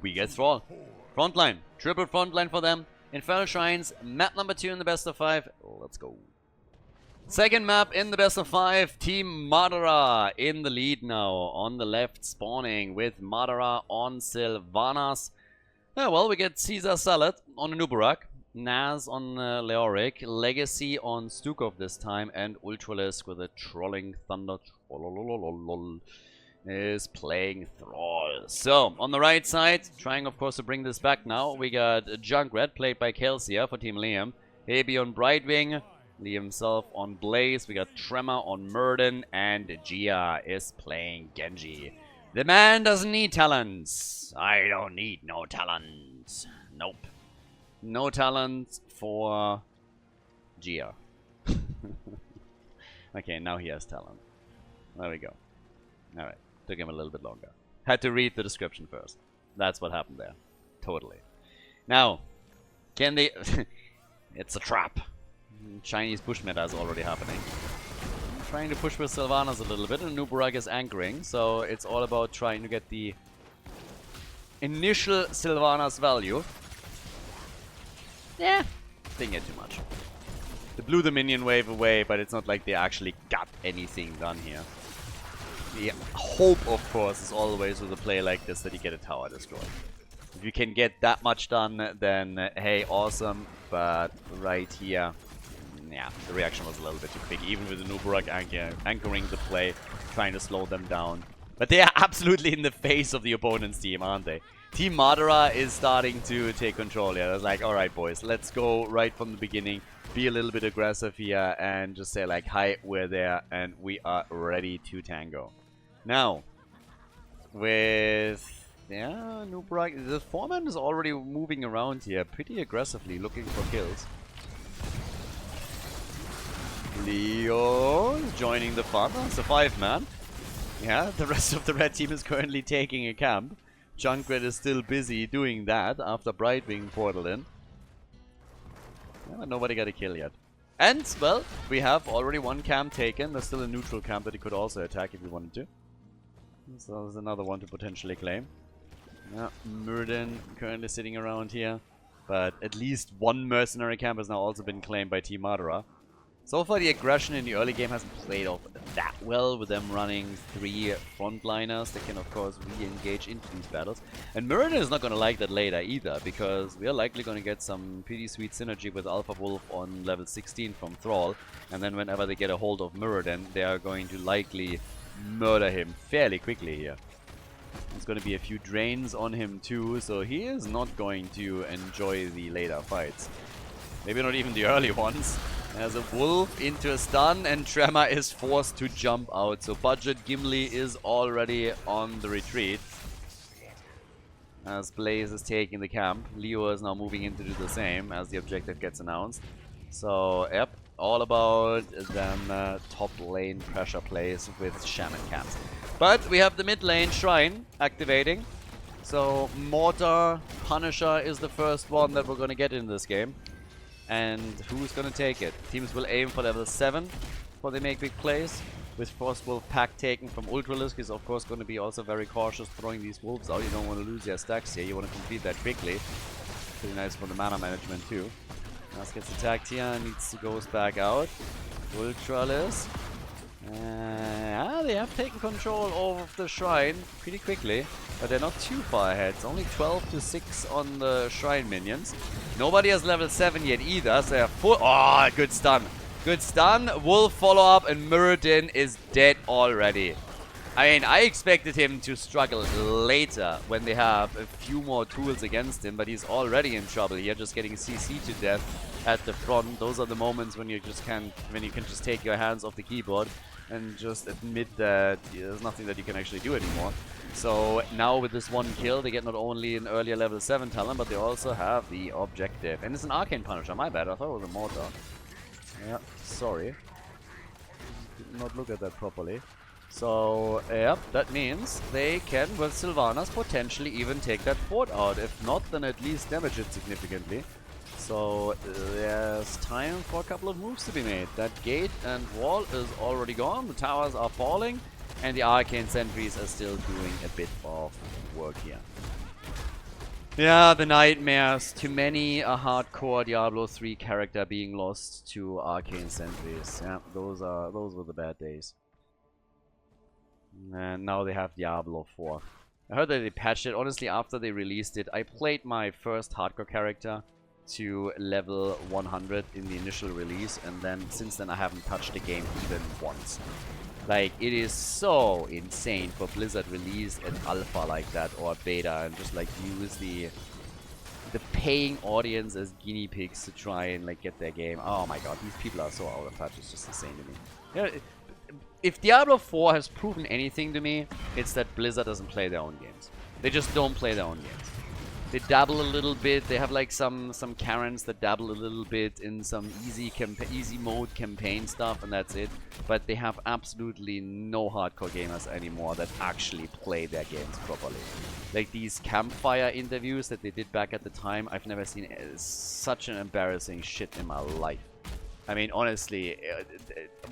Speaker 1: We get Thrall. Frontline. Triple frontline for them. Infernal Shrines, map number 2 in the best of 5. Let's go. Second map in the best of 5, Team Madara in the lead now. On the left spawning with Madara on Sylvanas. Well, we get Caesar Salad on Anubarak, Naz on Leoric, Legacy on Stukov this time, and Ultralisk with a Trolling Thunder is playing Thrall. So, on the right side, trying of course to bring this back now, we got Junkrat played by Kelsia for Team Liam, Hebi on Brightwing, Lee himself on Blaze, we got Tremor on Murden, and Gia is playing Genji. The man doesn't need talents. I don't need no talents. Nope. No talent for Gia. Okay, now he has talent. There we go. Alright, took him a little bit longer. Had to read the description first. That's what happened there. Totally. Now, can they... It's a trap. Chinese push meta is already happening. Trying to push with Sylvanas a little bit, and Nubarak is anchoring, so it's all about trying to get the initial Sylvanas value. Yeah, didn't get too much. They blew the minion wave away, but it's not like they actually got anything done here. The hope, of course, is always with a play like this that you get a tower destroyed. If you can get that much done, then hey, awesome. But right here, yeah, the reaction was a little bit too quick, even with the Nubarak anchoring the play, trying to slow them down. But they are absolutely in the face of the opponent's team, aren't they? Team Madara is starting to take control here. It's like, alright boys, let's go right from the beginning, be a little bit aggressive here, and just say like, hi, we're there, and we are ready to tango. Now, with... yeah, Nubarak, the foreman is already moving around here pretty aggressively, looking for kills. Leo is joining the fun. It's a 5-man. Yeah, the rest of the red team is currently taking a camp. Junkrat is still busy doing that after Brightwing portal in. Yeah, but nobody got a kill yet. And, well, we have already one camp taken. There's still a neutral camp that he could also attack if he wanted to. So there's another one to potentially claim. Yeah, Murden currently sitting around here. But at least one mercenary camp has now also been claimed by Team Madara. So far the aggression in the early game hasn't played off that well, with them running 3 frontliners that can of course re-engage into these battles. And Muradin is not going to like that later either, because we are likely going to get some pretty sweet synergy with Alpha Wolf on level 16 from Thrall. And then whenever they get a hold of Muradin, they are going to likely murder him fairly quickly here. There's going to be a few drains on him too, so he is not going to enjoy the later fights. Maybe not even the early ones. There's a wolf into a stun, and Tremor is forced to jump out. So Budget Gimli is already on the retreat, as Blaze is taking the camp. Leo is now moving in to do the same as the objective gets announced. So, yep, all about them top lane pressure plays with Shaman camps. But we have the mid lane Shrine activating. So Mortar Punisher is the first one that we're going to get in this game. And who's going to take it? Teams will aim for level 7 before they make big plays. With Frost Wolf pack taken from Ultralisk, is of course going to be also very cautious throwing these wolves out. You don't want to lose your stacks here. You want to complete that quickly. Pretty nice for the mana management too. Nas gets attacked here, needs to go back out. Ultralis. They have taken control of the shrine pretty quickly, but they're not too far ahead. It's only 12 to 6 on the shrine minions. Nobody has level 7 yet either, so they're full. Oh, good stun. Good stun. Wolf follow up, and Muradin is dead already. I mean, I expected him to struggle later when they have a few more tools against him, but he's already in trouble here, just getting CC to death at the front. Those are the moments when you just can't, when you can just take your hands off the keyboard and just admit that there's nothing that you can actually do anymore. So now with this one kill, they get not only an earlier level 7 talent, but they also have the objective. And it's an Arcane Punisher, my bad, I thought it was a Mortar. Yeah, sorry. Did not look at that properly. So, yeah, that means they can, with Sylvanas, potentially even take that fort out. If not, then at least damage it significantly. So, there's time for a couple of moves to be made. That gate and wall is already gone, the towers are falling, and the Arcane Sentries are still doing a bit of work here. Yeah, the nightmares. Too many a hardcore Diablo 3 character being lost to Arcane Sentries. Yeah, those were the bad days. And now they have Diablo 4. I heard that they patched it. Honestly, after they released it, I played my first hardcore character to level 100 in the initial release, and then since then I haven't touched the game even once. Like, it is so insane for Blizzard release an alpha like that or beta and just like use the paying audience as guinea pigs to try and like get their game. Oh my god, these people are so out of touch. It's just insane to me. You know, if Diablo 4 has proven anything to me, it's that Blizzard doesn't play their own games. They just don't play their own games. They dabble a little bit. They have like some Karens that dabble a little bit in some easy mode campaign stuff, and that's it. But they have absolutely no hardcore gamers anymore that actually play their games properly. Like these campfire interviews that they did back at the time, I've never seen such an embarrassing shit in my life. I mean, honestly,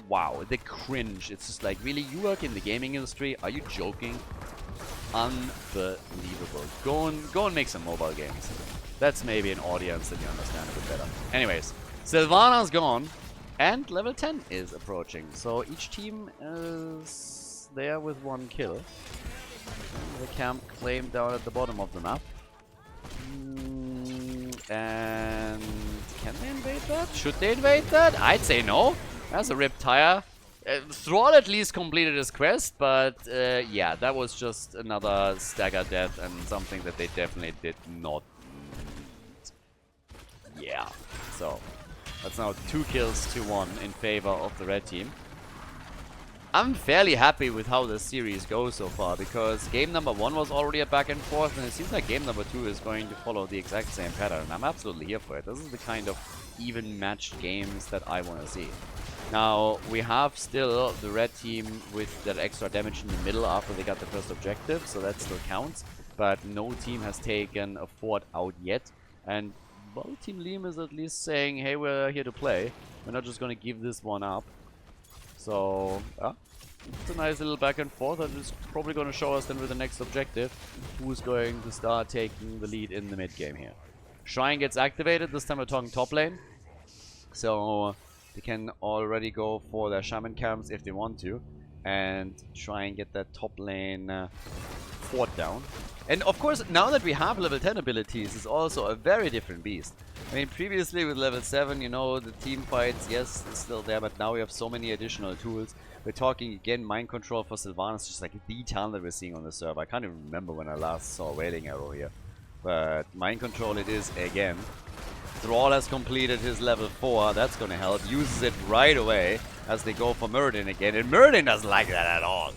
Speaker 1: wow, the cringe. It's just like, really, you work in the gaming industry? Are you joking? Unbelievable. Go and make some mobile games. That's maybe an audience that you understand a bit better. Anyways, Sylvana's gone, and level 10 is approaching. So each team is there with one kill. The camp claimed down at the bottom of the map. And can they invade that? Should they invade that? I'd say no. That's a ripped tire. Thrall at least completed his quest, but yeah, that was just another stagger death and something that they definitely did not need. Yeah, so that's now 2 kills to 1 in favor of the red team. I'm fairly happy with how the series goes so far, because game number 1 was already a back and forth, and it seems like game number 2 is going to follow the exact same pattern. I'm absolutely here for it. This is the kind of even matched games that I want to see. Now, we have still the red team with that extra damage in the middle after they got the first objective, so that still counts. But no team has taken a fort out yet. And, well, Team Liam is at least saying, hey, we're here to play. We're not just going to give this one up. So, yeah, it's a nice little back and forth, and it's probably going to show us then with the next objective who's going to start taking the lead in the mid game here. Shrine gets activated, this time we're talking top lane. So they can already go for their shaman camps if they want to, and try and get that top lane fort down. And of course, now that we have level 10 abilities, it's also a very different beast. I mean, previously with level 7, you know, the team fights, yes, it's still there, but now we have so many additional tools. We're talking again, mind control for Sylvanas, just like the talent that we're seeing on the server. I can't even remember when I last saw Wailing Arrow here, but mind control it is again. Thrall has completed his level 4, that's gonna help. Uses it right away as they go for Muradin again, and Muradin doesn't like that at all.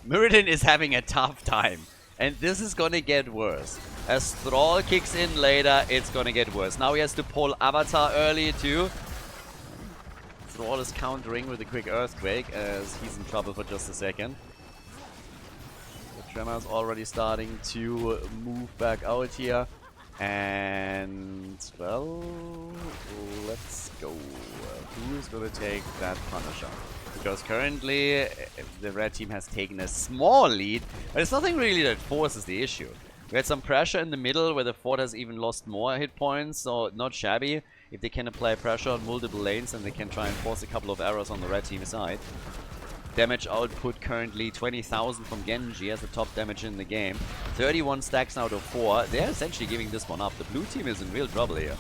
Speaker 1: Muradin is having a tough time, and this is gonna get worse. As Thrall kicks in later, it's gonna get worse. Now he has to pull Avatar early too. Thrall is countering with a quick Earthquake as he's in trouble for just a second. The Tremor's already starting to move back out here. And, well, let's go. Who's going to take that Punisher? Because currently the red team has taken a small lead, but it's nothing really that forces the issue. We had some pressure in the middle where the fort has even lost more hit points, so not shabby. if they can apply pressure on multiple lanes, and they can try and force a couple of errors on the red team side. Damage output currently 20,000 from Genji as the top damage in the game. 31 stacks out of 4. They're essentially giving this one up. The blue team is in real trouble here.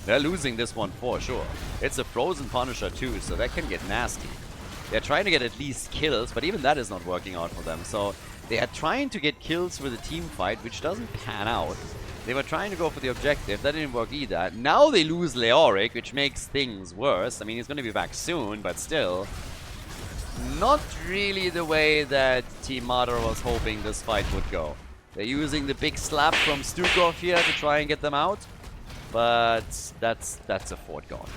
Speaker 1: They're losing this one for sure. It's a frozen Punisher too, so that can get nasty. They're trying to get at least kills, but even that is not working out for them. So they are trying to get kills with a team fight, which doesn't pan out. They were trying to go for the objective. That didn't work either. Now they lose Leoric, which makes things worse. I mean, he's going to be back soon, but still. Not really the way that Team Madara was hoping this fight would go. They're using the big slap from Stukov here to try and get them out. But that's a fort gone.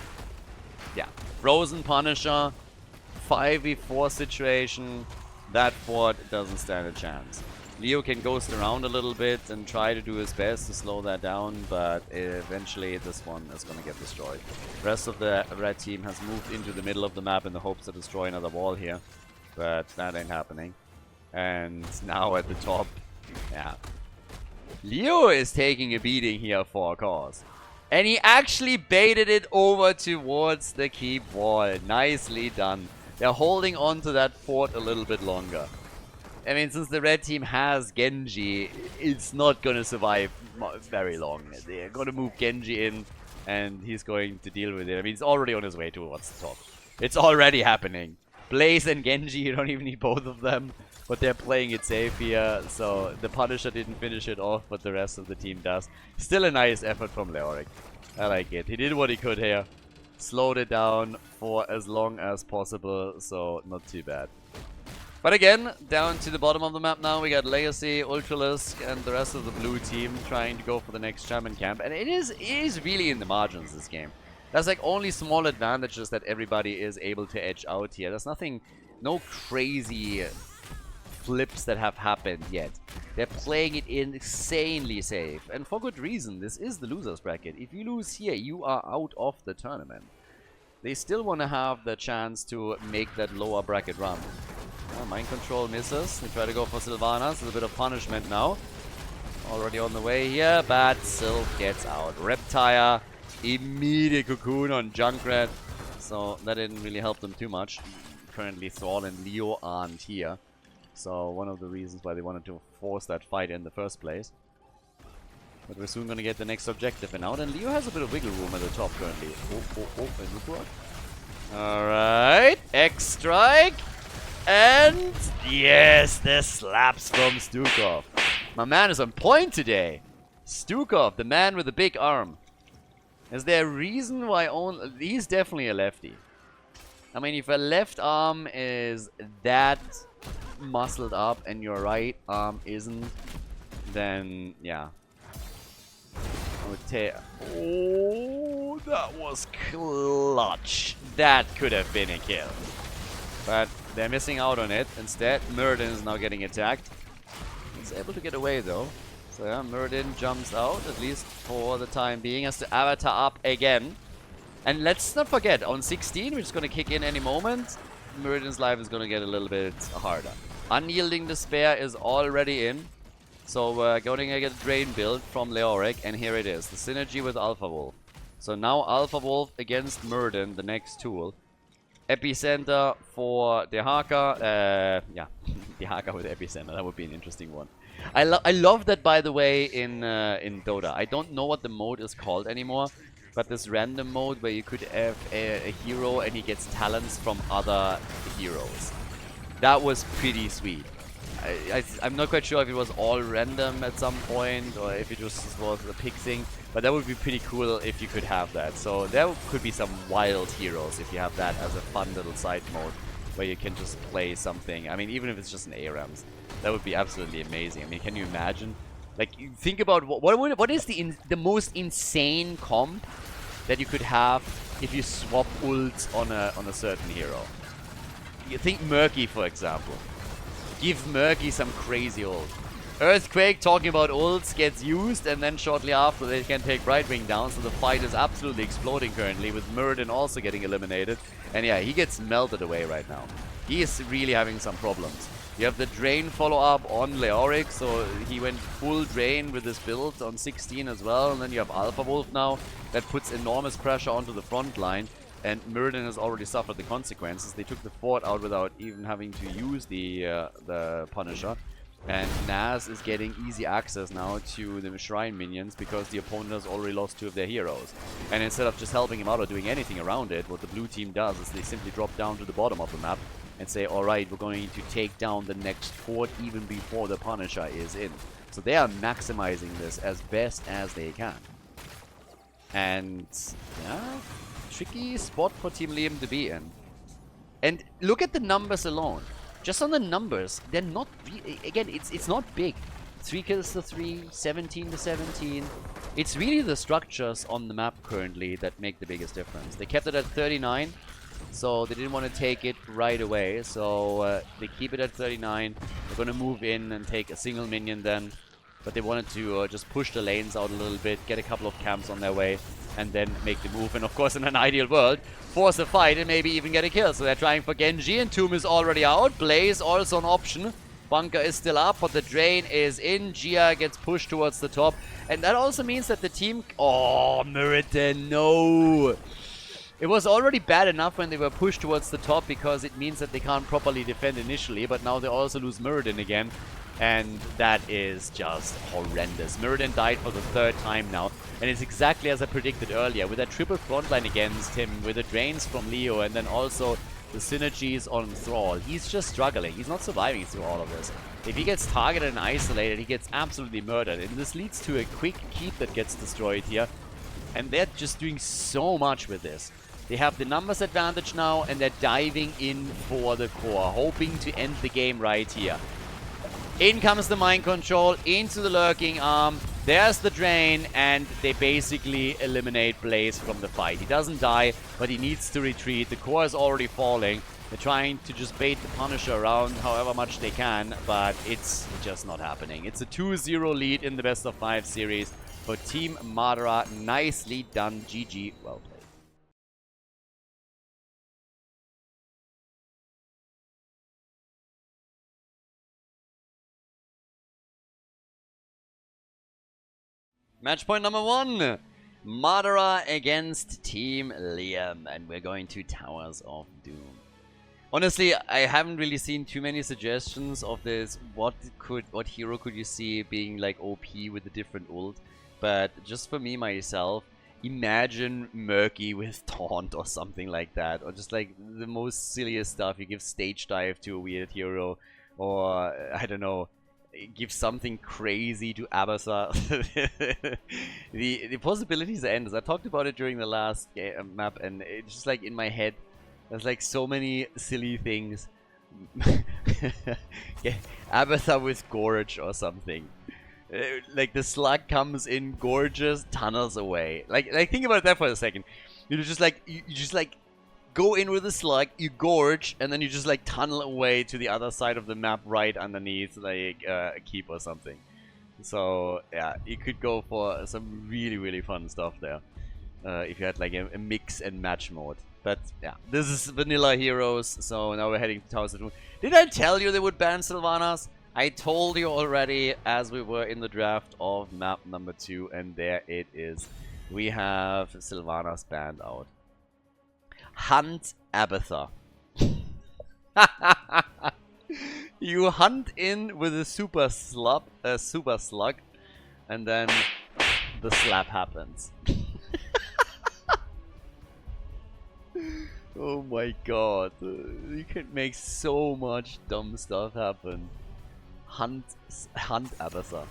Speaker 1: Yeah. Frozen Punisher. 5v4 situation. That fort doesn't stand a chance. Leo can ghost around a little bit and try to do his best to slow that down, but eventually this one is going to get destroyed. The rest of the red team has moved into the middle of the map in the hopes to destroy another wall here, but that ain't happening. And now at the top, yeah. Leo is taking a beating here for a cause. And he actually baited it over towards the keep wall. Nicely done. They're holding on to that fort a little bit longer. I mean, since the red team has Genji, it's not going to survive very long. They're going to move Genji in, and he's going to deal with it. I mean, he's already on his way towards the top. It's already happening. Blaze and Genji, you don't even need both of them, but they're playing it safe here. So the Punisher didn't finish it off, but the rest of the team does. Still a nice effort from Leoric. I like it. He did what he could here. Slowed it down for as long as possible, so not too bad. But again, down to the bottom of the map now, we got Legacy, Ultralisk, and the rest of the blue team trying to go for the next champion camp. And it is really in the margins, this game. There's like only small advantages that everybody is able to edge out here. There's nothing, no crazy flips that have happened yet. They're playing it insanely safe. And for good reason, this is the losers bracket. If you lose here, you are out of the tournament. They still want to have the chance to make that lower bracket run. Mind control misses. They try to go for Sylvanas. There's a bit of punishment now. Already on the way here, but Sylph gets out. Reptile, immediate cocoon on Junkrat. So that didn't really help them too much. Currently Thrall and Leo aren't here. So one of the reasons why they wanted to force that fight in the first place. But we're soon going to get the next objective and out. And Leo has a bit of wiggle room at the top currently. Alright, X-Strike. And yes, the slaps from Stukov. My man is on point today. Stukov, the man with the big arm. Is there a reason why only... He's definitely a lefty. I mean, if a left arm is that muscled up and your right arm isn't, then yeah. I would take... Oh, that was clutch. That could have been a kill. But they're missing out on it. Instead, Muradin is now getting attacked. He's able to get away though. So yeah, Muradin jumps out, at least for the time being, has to avatar up again. And let's not forget, on 16, which is going to kick in any moment, Muradin's life is going to get a little bit harder. Unyielding Despair is already in. So we're going to get a Drain build from Leoric, and here it is, the synergy with Alpha Wolf. So now Alpha Wolf against Muradin, the next tool. Epicenter for Dehaka. Yeah, Dehaka with Epicenter. That would be an interesting one. I love that, by the way, in Dota. I don't know what the mode is called anymore, but this random mode where you could have a hero and he gets talents from other heroes. That was pretty sweet. I'm not quite sure if it was all random at some point or if it just was a pick thing, but that would be pretty cool if you could have that. So there could be some wild heroes if you have that as a fun little side mode where you can just play something. I mean, even if it's just an ARAMs, that would be absolutely amazing. I mean, can you imagine? Like, you think about what is the most insane comp that you could have if you swap ults on a certain hero? You think Murky, for example. Give Murky some crazy ult. Earthquake, talking about ults, gets used, and then shortly after they can take Brightwing down, so the fight is absolutely exploding currently, with Muradin also getting eliminated. And yeah, he gets melted away right now. He is really having some problems. You have the Drain follow-up on Leoric, so he went full Drain with this build on 16 as well. And then you have Alpha Wolf now, that puts enormous pressure onto the front line. And Mirrodin has already suffered the consequences. They took the fort out without even having to use the Punisher. And Naz is getting easy access now to the Shrine minions because the opponent has already lost 2 of their heroes. And instead of just helping him out or doing anything around it, what the blue team does is they simply drop down to the bottom of the map and say, alright, we're going to take down the next fort even before the Punisher is in. So they are maximizing this as best as they can. And, yeah, tricky spot for Team Liam to be in. And look at the numbers alone. Just on the numbers, they're not really, again, it's not big. 3 kills to 3, 17 to 17. It's really the structures on the map currently that make the biggest difference. They kept it at 39, so they didn't want to take it right away. So they keep it at 39. They're going to move in and take a single minion then. But they wanted to just push the lanes out a little bit, get a couple of camps on their way, and then make the move. And of course, in an ideal world, force a fight and maybe even get a kill. So they're trying for Genji, and Tomb is already out. Blaze also an option. Bunker is still up, but the Drain is in. Gia gets pushed towards the top. And that also means that the team... Oh, Mirrodin, no! It was already bad enough when they were pushed towards the top because it means that they can't properly defend initially, but now they also lose Mirrodin again. And that is just horrendous. Mirrodin died for the 3rd time now. And it's exactly as I predicted earlier. With that triple frontline against him, with the drains from Leo, and then also the synergies on Thrall, he's just struggling. He's not surviving through all of this. If he gets targeted and isolated, he gets absolutely murdered. And this leads to a quick keep that gets destroyed here. And they're just doing so much with this. They have the numbers advantage now, and they're diving in for the core, hoping to end the game right here. In comes the mind control, into the lurking arm. There's the drain, and they basically eliminate Blaze from the fight. He doesn't die, but he needs to retreat. The core is already falling. They're trying to just bait the Punisher around however much they can, but it's just not happening. It's a 2-0 lead in the best of 5 series for Team Madara. Nicely done. GG. Well played. Match point number 1. Madara against Team Liam. And we're going to Towers of Doom. Honestly, I haven't really seen too many suggestions of this. What hero could you see being like OP with a different ult? But just for me, myself, imagine Murky with Taunt or something like that. Or just like the most silliest stuff. You give Stage Dive to a weird hero. Or, I don't know, give something crazy to Abasa. the possibilities are endless. I talked about it during the last map, and it's just like in my head, there's like so many silly things. Yeah, Abasa with Gorge or something. Like the slug comes in, gorgeous, tunnels away. Like think about that for a second. You just like go in with a slug, you gorge, and then you just like tunnel away to the other side of the map right underneath like a keep or something. So yeah, you could go for some really fun stuff there if you had like a mix and match mode. But yeah, this is vanilla heroes, so now we're heading to Towers of Doom. Did I tell you they would ban Sylvanas? I told you already as we were in the draft of map number 2, and there it is. We have Sylvanas banned out. Hunt Abatha. You hunt in with a super slug, and then the slap happens. Oh my god, you can make so much dumb stuff happen. Hunt Abatha.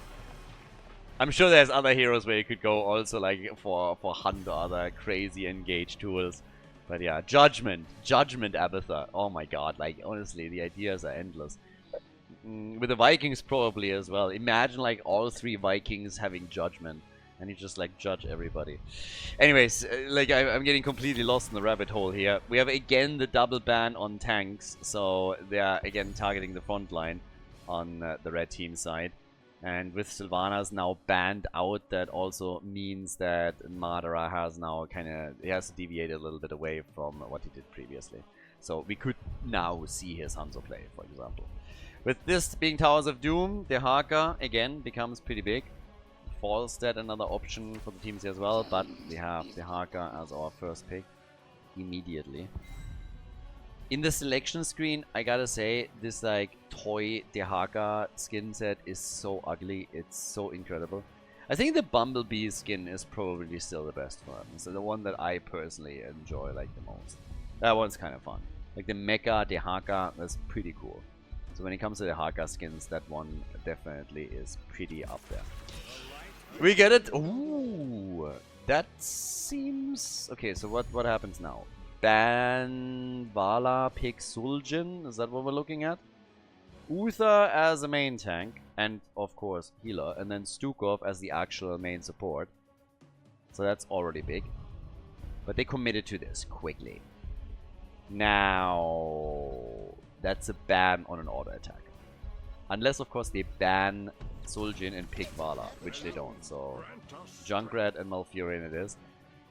Speaker 1: I'm sure there's other heroes where you could go also like for hunt or other crazy engage tools. But yeah, Judgment Abatha. Oh my god, like honestly, the ideas are endless. With the Vikings probably as well. Imagine like all 3 Vikings having Judgment, and you just like judge everybody. Anyways, like I'm getting completely lost in the rabbit hole here. We have again the double ban on tanks, so they are again targeting the front line on the red team side. And with Sylvanas now banned out, that also means that Madara has now he has to deviate a little bit away from what he did previously. So we could now see his Hanzo play, for example. With this being Towers of Doom, the Haka again becomes pretty big. Falls that another option for the teams here as well, but we have the Haka as our first pick immediately. In the selection screen, I gotta say, this like toy Dehaka skin set is so ugly. It's so incredible. I think the Bumblebee skin is probably still the best one. So the one that I personally enjoy like the most. That one's kind of fun. Like the Mecha Dehaka, that's pretty cool. So when it comes to the Haka skins, that one definitely is pretty up there. We get it. Ooh, that seems okay. So what happens now? Ban Vala pick Suljin. Is that what we're looking at? Uther as a main tank and of course healer, and then Stukov as the actual main support. So that's already big. But they committed to this quickly. Now that's a ban on an auto attack. Unless of course they ban Suljin and pick Vala, which they don't. So Junkrat and Malfurion it is.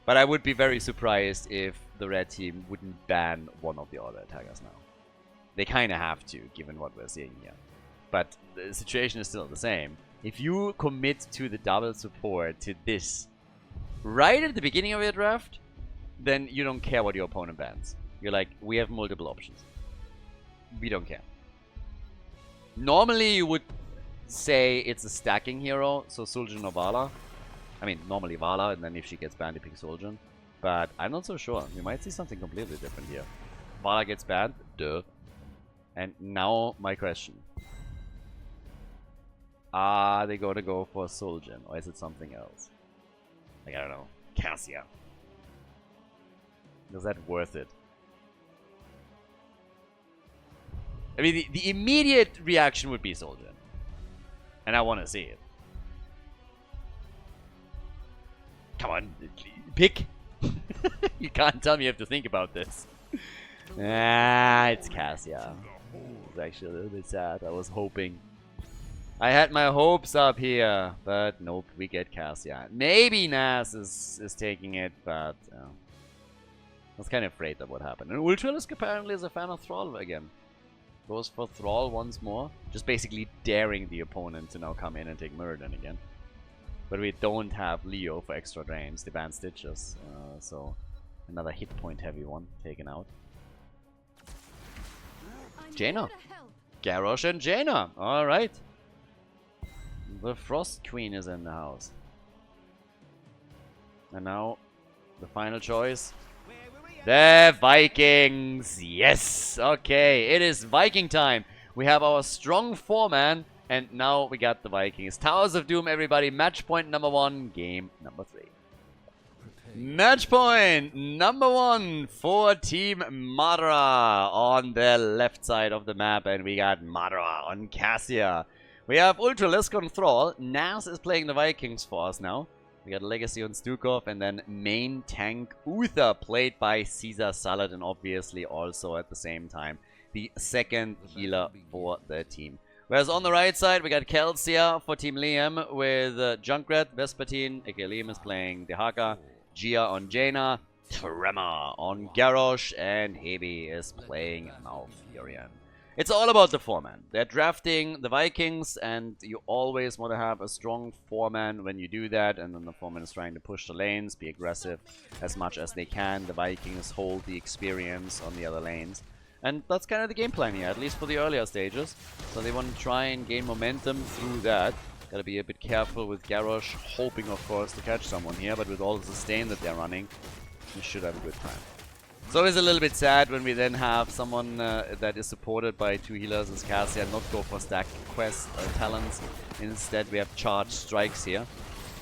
Speaker 1: But I would be very surprised if the red team wouldn't ban one of the auto attackers now. They kind of have to, given what we're seeing here. But the situation is still the same. If you commit to the double support to this right at the beginning of your draft, then you don't care what your opponent bans. You're like, we have multiple options. We don't care. Normally you would say it's a stacking hero, so Suljin or Vala. I mean, normally Vala, and then if she gets banned, you pick Suljin. But I'm not so sure. We might see something completely different here. Vala gets banned, duh. And now my question. Are they going to go for Suljin, or is it something else? Like, I don't know. Cassia. Is that worth it? I mean, the immediate reaction would be Suljin. And I want to see it. Come on, pick. You can't tell me you have to think about this. Ah, it's Cassia. It's actually a little bit sad. I was hoping. I had my hopes up here, but nope, we get Cassia. Maybe Nas is taking it, but I was kind of afraid that would happen. And Ultralisk apparently is a fan of Thrall again. Goes for Thrall once more. Just basically daring the opponent to now come in and take Muradin again. But we don't have Leo for extra drains. They ban Stitches. So another hit point heavy one taken out. Jaina. Garrosh and Jaina. Alright. The Frost Queen is in the house. And now the final choice. The Vikings! Yes! Okay, it is Viking time. We have our strong four-man, and now we got the Vikings. Towers of Doom, everybody. Match point number 1, game number 3. Match point number 1 for Team Madara on the left side of the map, and we got Madara on Cassia. We have Ultralisk on Thrall. Nas is playing the Vikings for us now. We got Legacy on Stukov, and then main tank Uther, played by Caesar Saladin, obviously also at the same time. The second healer for the team. Whereas on the right side, we got Kelsia for Team Liam with Junkrat, Vespertine, aka Liam is playing Dehaka, Gia on Jaina, Tremor on Garrosh, and Hebe is playing Malfurion. It's all about the four-man. They're drafting the Vikings, and you always want to have a strong four-man when you do that, and then the four-man is trying to push the lanes, be aggressive as much as they can. The Vikings hold the experience on the other lanes. And that's kind of the game plan here, at least for the earlier stages. So they want to try and gain momentum through that. Gotta be a bit careful with Garrosh, hoping of course to catch someone here, but with all the sustain that they're running, we should have a good time. It's always a little bit sad when we then have someone that is supported by 2 healers as Cassia not go for stack quest talents. Instead we have charged strikes here.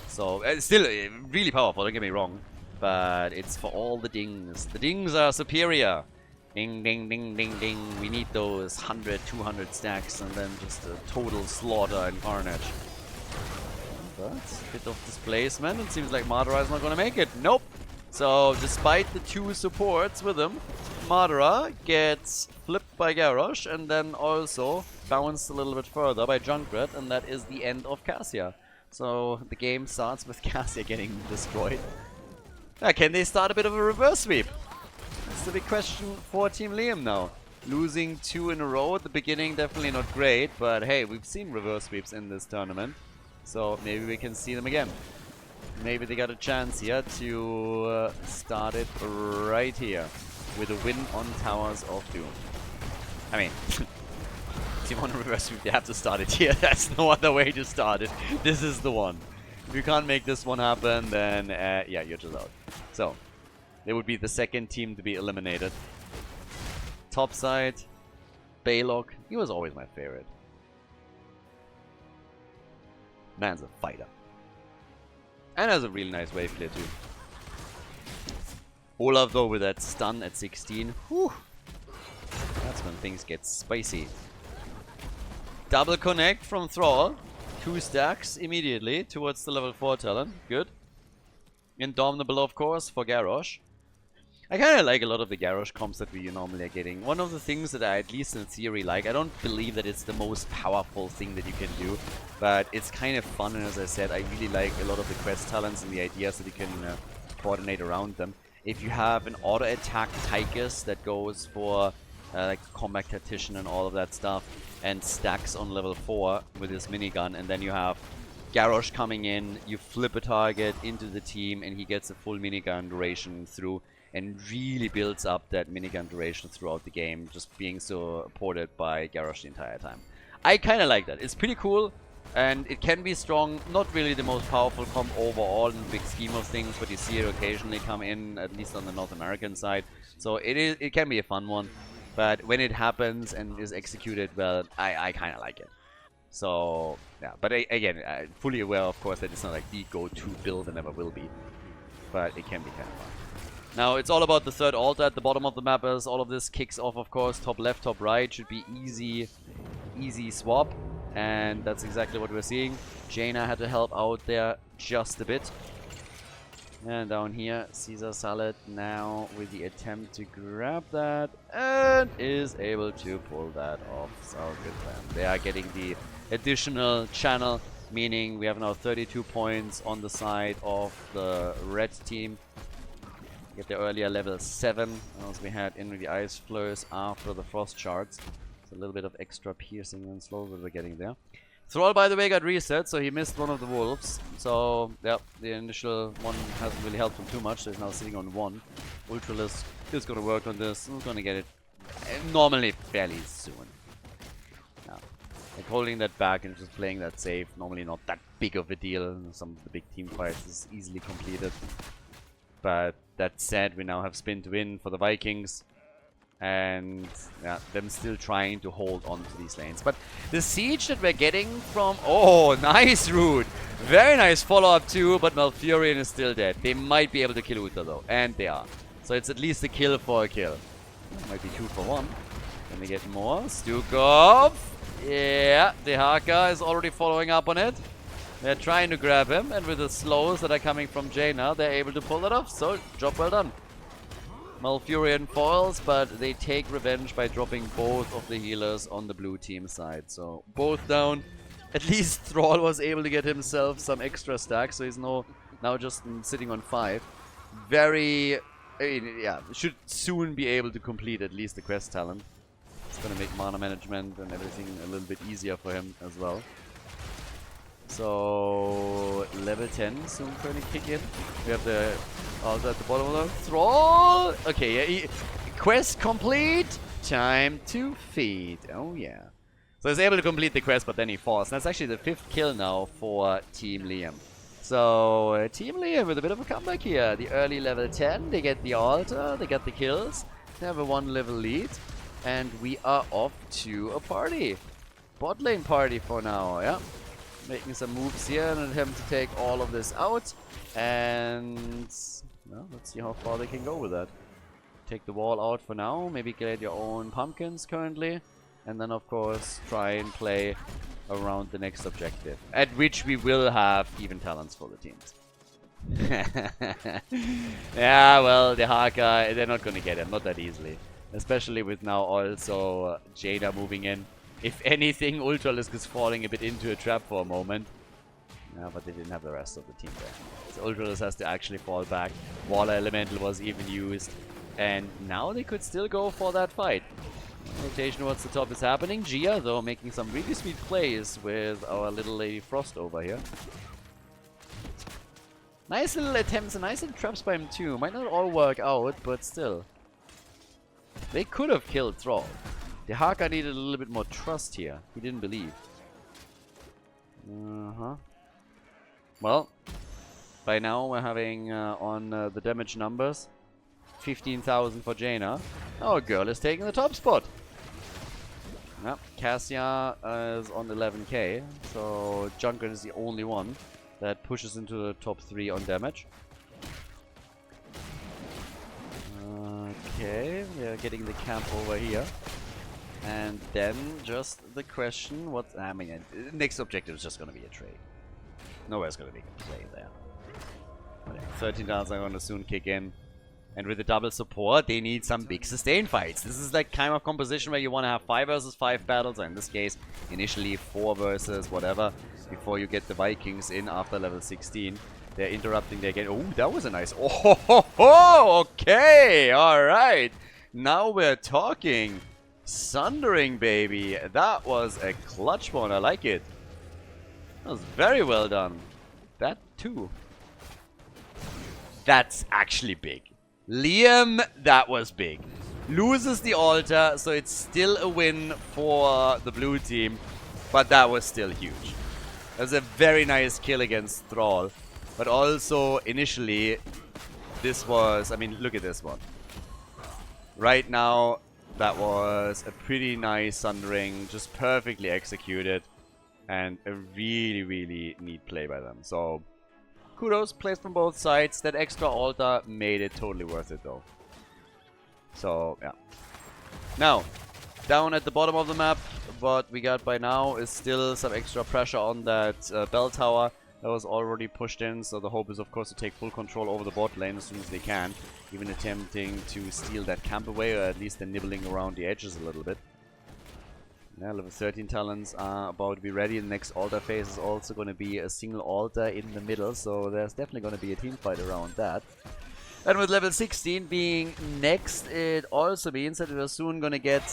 Speaker 1: So it's still really powerful, don't get me wrong. But it's for all the dings. The dings are superior. Ding, ding, ding, ding, ding. We need those 100, 200 stacks and then just a total slaughter and carnage. But a bit of displacement. It seems like Madara is not going to make it. Nope. So, despite the 2 supports with him, Madara gets flipped by Garrosh and then also bounced a little bit further by Junkrat, and that is the end of Cassia. So, the game starts with Cassia getting destroyed. Can they start a bit of a reverse sweep? That's the big question for Team Liam now. Losing 2 in a row at the beginning, definitely not great, but hey, we've seen reverse sweeps in this tournament, so maybe we can see them again. Maybe they got a chance here to start it right here with a win on Towers of Doom. I mean, if you want to reverse sweep, you have to start it here. There's no other way to start it. This is the one. If you can't make this one happen, then yeah, you're just out. So, they would be the second team to be eliminated. Top side, Baylock, he was always my favorite. Man's a fighter. And has a really nice wave clear too. Olaf though with that stun at 16. Whew. That's when things get spicy. Double connect from Thrall. 2 stacks immediately towards the level 4 talent. Good. Indomitable of course for Garrosh. I kind of like a lot of the Garrosh comps that we normally are getting. One of the things that I, at least in theory, like, I don't believe that it's the most powerful thing that you can do, but it's kind of fun, and as I said, I really like a lot of the quest talents and the ideas that you can coordinate around them. If you have an auto-attack Tychus that goes for like combat tactician and all of that stuff, and stacks on level 4 with his minigun, and then you have Garrosh coming in, you flip a target into the team, and he gets a full minigun duration through, and really builds up that minigun duration throughout the game, just being supported by Garrosh the entire time. I kind of like that. It's pretty cool, and it can be strong. Not really the most powerful comp overall in the big scheme of things, but you see it occasionally come in, at least on the North American side. So it can be a fun one, but when it happens and is executed well, I kind of like it. So, yeah, but again, I'm fully aware, of course, that it's not like the go-to build and never will be, but it can be kind of fun. Now, it's all about the third altar at the bottom of the map as all of this kicks off, of course. Top left, top right should be easy swap. And that's exactly what we're seeing. Jaina had to help out there just a bit. And down here, Caesar Salad now with the attempt to grab that. And is able to pull that off. So good for them. They are getting the additional channel, meaning we have now 32 points on the side of the red team. Get the earlier level 7, as we had in the Ice Flurs after the Frost Shards. It's a little bit of extra piercing and slow that we're getting there. Thrall, by the way, got reset, so he missed one of the wolves. So, yeah, the initial one hasn't really helped him too much, so he's now sitting on 1. Ultralisk is going to work on this. He's going to get it normally fairly soon. Yeah. Like holding that back and just playing that safe, normally not that big of a deal. Some of the big team fights is easily completed. But that said, we now have spin to win for the Vikings. And yeah, them still trying to hold on to these lanes. But the siege that we're getting from... Oh, nice route! Very nice follow-up too, but Malfurion is still dead. They might be able to kill Uta though. And they are. So it's at least a kill for a kill. Might be 2 for 1. Can we get more? Stukov! Yeah, Dehaka is already following up on it. They're trying to grab him, and with the slows that are coming from Jaina, they're able to pull that off. So, job well done. Malfurion foils, but they take revenge by dropping both of the healers on the blue team side. So, both down. At least Thrall was able to get himself some extra stacks, so he's now just sitting on 5. Very... I mean, yeah, should soon be able to complete at least the quest talent. It's gonna make mana management and everything a little bit easier for him as well. So, level 10 soon going to kick in. We have the altar at the bottom of the Thrall. Okay, yeah, quest complete. Time to feed. Oh, yeah. So he's able to complete the quest, but then he falls. That's actually the 5th kill now for Team Liam. So, Team Liam with a bit of a comeback here. The early level 10, they get the altar, they get the kills. They have a 1 level lead. And we are off to a party. Bot lane party for now, yeah. Making some moves here in an attempt to take all of this out. And well, let's see how far they can go with that. Take the wall out for now. Maybe get your own pumpkins currently. And then of course try and play around the next objective. At which we will have even talents for the teams. Yeah, well, the Haka, they're not going to get him. Not that easily. Especially with now also Jaina moving in. If anything, Ultralisk is falling a bit into a trap for a moment. Yeah, but they didn't have the rest of the team there. So Ultralisk has to actually fall back. Water Elemental was even used. And now they could still go for that fight. Rotation towards the top is happening. Gia, though, making some really sweet plays with our little Lady Frost over here. Nice little attempts and nice little traps by him too. Might not all work out, but still. They could have killed Thrall. The Haka needed a little bit more trust here. He didn't believe. Well, by now we're having on the damage numbers 15,000 for Jaina. Our girl is taking the top spot. Yep, Cassia is on 11k, so Junkrat is the only one that pushes into the top 3 on damage. Okay, we are getting the camp over here. And then just the question, next objective is just going to be a trade. Nowhere's going to be a play there. 13 downs are going to soon kick in. And with the double support, they need some big sustain fights. This is like kind of composition where you want to have 5 versus 5 battles, or in this case, initially 4 versus whatever, before you get the Vikings in after level 16. They're interrupting their game. Oh, that was a nice... Oh, ho, ho, ho! Okay, alright. Now we're talking. Sundering, baby. That was a clutch one. I like it. That was very well done. That too. That's actually big. Liam, that was big. Loses the altar, so it's still a win for the blue team. But that was still huge. That was a very nice kill against Thrall. But also, initially, this was... I mean, look at this one. Right now, that was a pretty nice Sundering. Just perfectly executed. And a really, really neat play by them. So... kudos, plays from both sides. That extra altar made it totally worth it though. So, yeah. Now, down at the bottom of the map, what we got by now is still some extra pressure on that bell tower. That was already pushed in, so the hope is of course to take full control over the bot lane as soon as they can. Even attempting to steal that camp away, or at least they're nibbling around the edges a little bit. Yeah, level 13 talents are about to be ready. The next altar phase is also going to be a single altar in the middle, so there's definitely going to be a team fight around that. And with level 16 being next, it also means that we're soon going to get,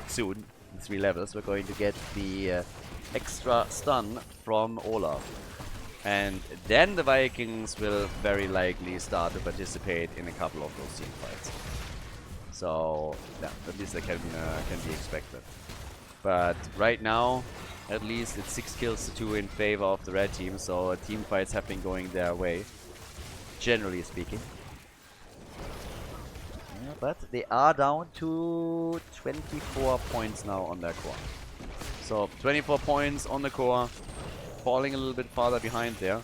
Speaker 1: soon, in 3 levels, we're going to get the extra stun from Olaf. And then the Vikings will very likely start to participate in a couple of those team fights. So, yeah, at least that can be expected. But right now, at least it's 6 kills to 2 in favor of the red team, so team fights have been going their way, generally speaking. Yeah, but they are down to 24 points now on their core. So 24 points on the core, falling a little bit farther behind there.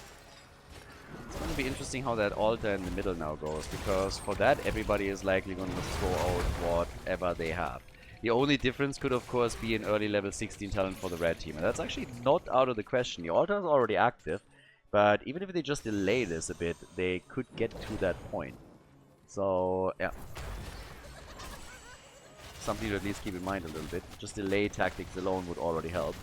Speaker 1: It's going to be interesting how that altar in the middle now goes, because for that everybody is likely going to throw out whatever they have. The only difference could, of course, be an early level 16 talent for the red team. And that's actually not out of the question. The altar is already active. But even if they just delay this a bit, they could get to that point. So, yeah. Something to at least keep in mind a little bit. Just delay tactics alone would already help.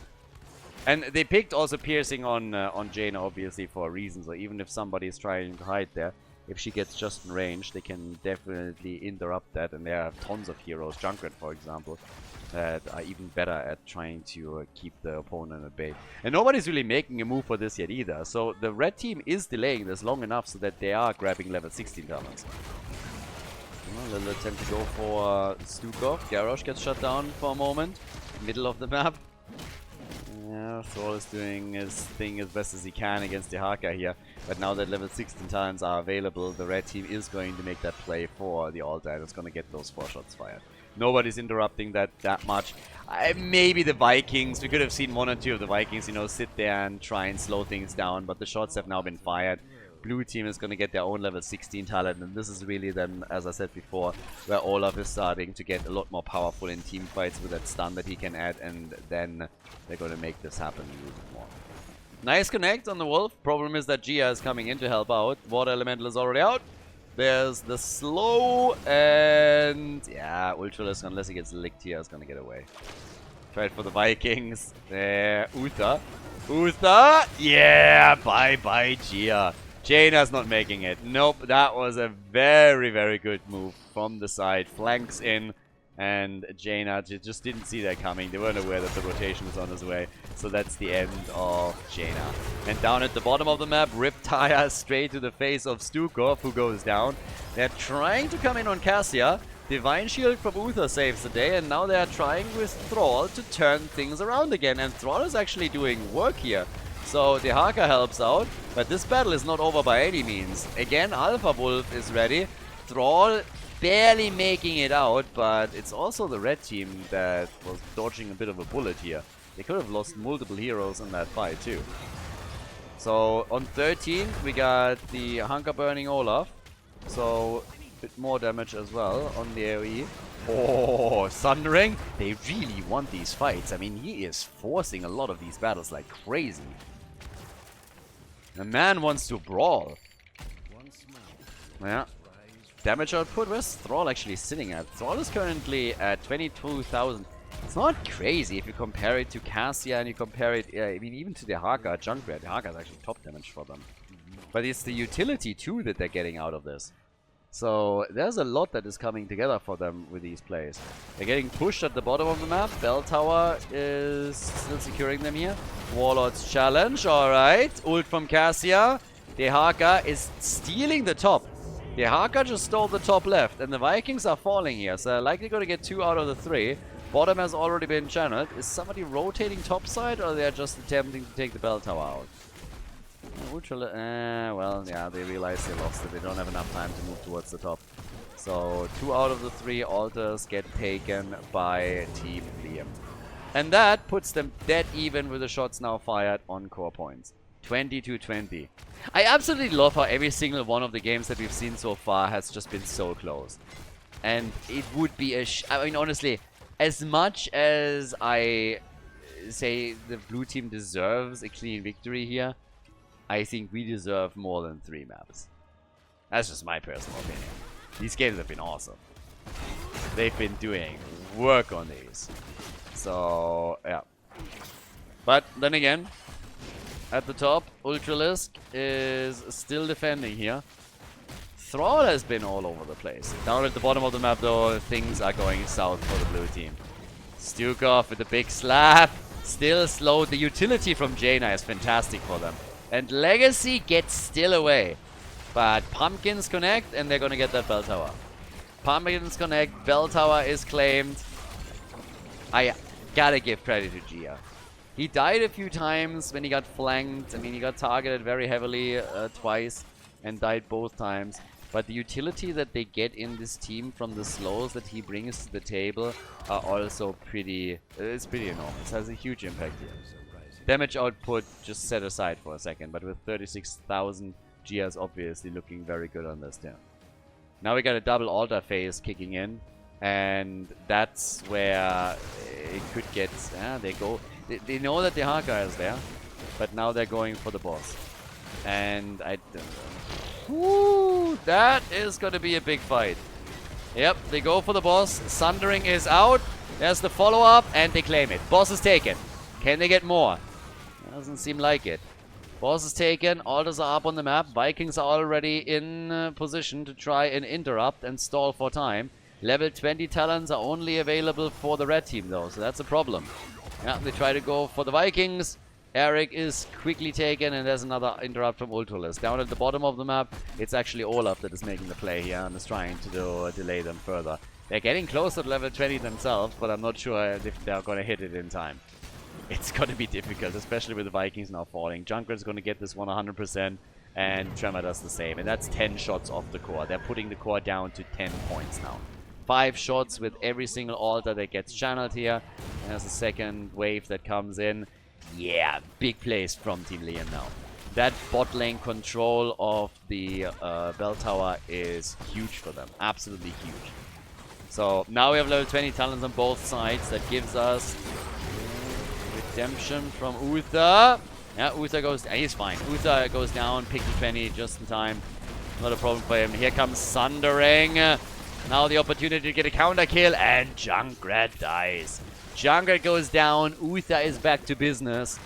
Speaker 1: And they picked also piercing on Jaina, obviously, for a reason. So even if somebody is trying to hide there, if she gets just in range, they can definitely interrupt that. And there are tons of heroes, Junkrat for example, that are even better at trying to keep the opponent at bay. And nobody's really making a move for this yet either. So the red team is delaying this long enough so that they are grabbing level 16 talents. A little attempt to go for Stukov. Garrosh gets shut down for a moment. Middle of the map. Yeah, Thrall is doing his thing as best as he can against the Haka here. But now that level 16 talents are available, the red team is going to make that play for the altar and it's going to get those 4 shots fired. Nobody's interrupting that much. Maybe the Vikings, we could have seen 1 or 2 of the Vikings, you know, sit there and try and slow things down, but the shots have now been fired. Blue team is going to get their own level 16 talent, and this is really then, as I said before, where Olaf is starting to get a lot more powerful in team fights with that stun that he can add, and then they're going to make this happen a little bit more. Nice connect on the Wolf. Problem is that Gia is coming in to help out. Water Elemental is already out. There's the slow, and yeah, Ultralisk, unless he gets licked here, is going to get away. Tried for the Vikings. There, Uther. Uther! Yeah, bye-bye, Gia. Jaina's not making it. Nope, that was a very, very good move from the side. Flanks in. And Jaina just didn't see that coming. They weren't aware that the rotation was on his way. So that's the end of Jaina. And down at the bottom of the map, Riptire straight to the face of Stukov, who goes down. They're trying to come in on Cassia. Divine Shield from Uther saves the day, and now they're trying with Thrall to turn things around again. And Thrall is actually doing work here. So Dehaka helps out, but this battle is not over by any means. Again, Alpha Wolf is ready. Thrall barely making it out, but it's also the red team that was dodging a bit of a bullet here. They could have lost multiple heroes in that fight too. So on 13 we got the Hunker Burning Olaf, so a bit more damage as well on the AoE. Oh, Sundering! They really want these fights. I mean, he is forcing a lot of these battles like crazy. The man wants to brawl. Yeah. Damage output, where's Thrall actually sitting at? Thrall is currently at 22,000. It's not crazy if you compare it to Cassia and you compare it, I mean, even to the Dehaka, Junkrat. Dehaka is actually top damage for them. But it's the utility too that they're getting out of this. So there's a lot that is coming together for them with these plays. They're getting pushed at the bottom of the map. Bell Tower is still securing them here. Warlord's challenge, alright. Ult from Cassia. Dehaka is stealing the top. Dehaka just stole the top left, and the Vikings are falling here, so they're likely going to get 2 out of the 3. Bottom has already been channeled. Is somebody rotating topside, or they're just attempting to take the bell tower out? Well, yeah, they realize they lost it. They don't have enough time to move towards the top. So 2 out of the 3 altars get taken by Team Liam. And that puts them dead even with the shots now fired on core points. 20-20. I absolutely love how every single one of the games that we've seen so far has just been so close. And it would be I mean, honestly, as much as I say the blue team deserves a clean victory here, I think we deserve more than 3 maps. That's just my personal opinion. These games have been awesome. They've been doing work on these. So, yeah. But then again, at the top, Ultralisk is still defending here. Thrall has been all over the place. Down at the bottom of the map though, things are going south for the blue team. Stukov with a big slap. Still slow. The utility from Jaina is fantastic for them. And Legacy gets still away. But Pumpkins connect and they're gonna get that bell tower. Pumpkins connect, bell tower is claimed. I gotta give credit to Gia. He died a few times when he got flanked. I mean, he got targeted very heavily twice and died both times. But the utility that they get in this team from the slows that he brings to the table are also pretty... it's pretty enormous. It has a huge impact here. Damage output just set aside for a second, but with 36,000, Gia's obviously looking very good on this turn. Now we got a double altar phase kicking in, and that's where it could get... they go... They know that the Dehaka is there, but now they're going for the boss. And I don't know. Woo! That is going to be a big fight. Yep, they go for the boss. Sundering is out. There's the follow-up, and they claim it. Boss is taken. Can they get more? Doesn't seem like it. Boss is taken. Altars are up on the map. Vikings are already in position to try and interrupt and stall for time. Level 20 talents are only available for the red team, though, so that's a problem. Yeah, they try to go for the Vikings. Eric is quickly taken, and there's another interrupt from Ultralisk. Down at the bottom of the map, it's actually Olaf that is making the play here and is trying to delay them further. They're getting closer to level 20 themselves, but I'm not sure if they're going to hit it in time. It's going to be difficult, especially with the Vikings now falling. Junkrat's going to get this one 100%, and Tremor does the same. And that's 10 shots off the core. They're putting the core down to 10 points now. 5 shots with every single altar that gets channeled here. And there's a second wave that comes in. Yeah, big plays from Team Liam now. That bot lane control of the bell tower is huge for them. Absolutely huge. So now we have level 20 talents on both sides. That gives us redemption from Uther. Yeah, Uther goes... he's fine. Uther goes down, pick the 20 just in time. Not a problem for him. Here comes Sundering. Now the opportunity to get a counter kill, and Junkrat dies. Junkrat goes down. Uther is back to business.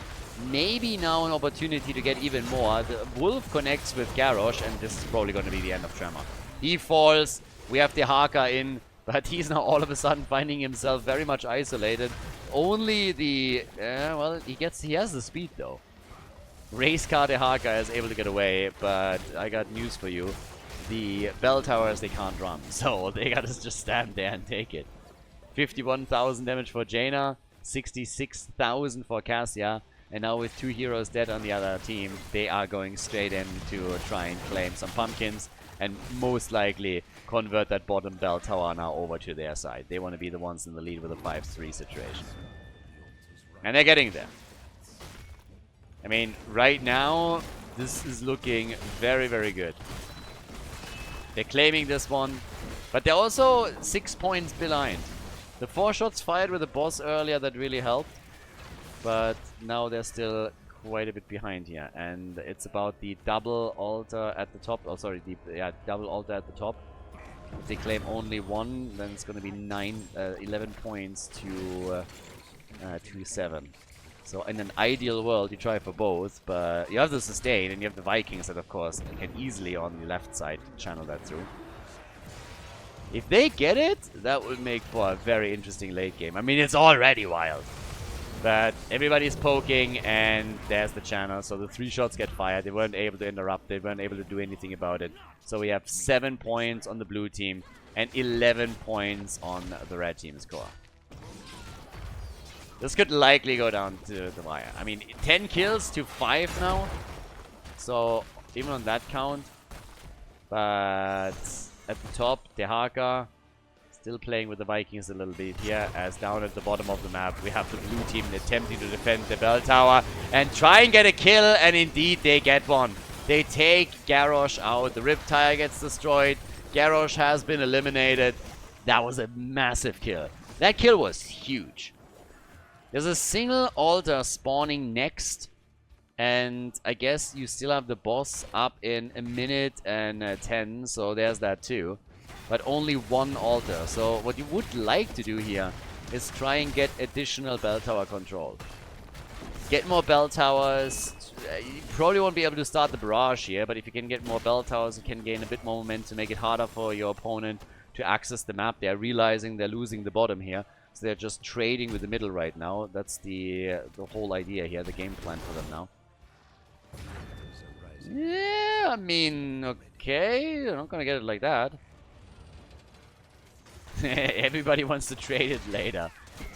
Speaker 1: Maybe now an opportunity to get even more. The Wolf connects with Garrosh, and this is probably going to be the end of Tremor. He falls. We have the Dehaka in, But he's now all of a sudden finding himself very much isolated. Only the... well, he has the speed though. Race car Dehaka is able to get away, but I got news for you. The bell towers, they can't run, so they gotta just stand there and take it. 51,000 damage for Jaina, 66,000 for Cassia, and now with 2 heroes dead on the other team, they are going straight in to try and claim some pumpkins, and most likely convert that bottom bell tower now over to their side. They want to be the ones in the lead with a 5-3 situation. And they're getting there. I mean, right now, this is looking very, very good. They're claiming this one, but they're also 6 points behind. The 4 shots fired with the boss earlier, that really helped. But now they're still quite a bit behind here. And it's about the double altar at the top. Oh, sorry, the double altar at the top. If they claim only 1, then it's going to be 11 points to 7. So in an ideal world, you try for both, but you have the sustain and you have the Vikings that, of course, can easily on the left side channel that through. If they get it, that would make for a very interesting late game. I mean, it's already wild. But everybody's poking, and there's the channel. So the 3 shots get fired. They weren't able to interrupt. They weren't able to do anything about it. So we have 7 points on the blue team and 11 points on the red team's score. This could likely go down to the wire. I mean, 10 kills to 5 now. So, even on that count. But at the top, Dehaka still playing with the Vikings a little bit here. As down at the bottom of the map, we have the blue team attempting to defend the bell tower. And try and get a kill. And indeed, they get one. They take Garrosh out. The Riptire gets destroyed. Garrosh has been eliminated. That was a massive kill. That kill was huge. There's a single altar spawning next, and I guess you still have the boss up in a minute and 10, so there's that too. But only 1 altar, so what you would like to do here is try and get additional bell tower control. Get more bell towers. You probably won't be able to start the barrage here, but if you can get more bell towers, you can gain a bit more momentum to make it harder for your opponent to access the map. They're realizing they're losing the bottom here. So they're just trading with the middle right now. That's the whole idea here, the game plan for them now. Yeah, I mean, okay. You're not gonna get it like that. Everybody wants to trade it later.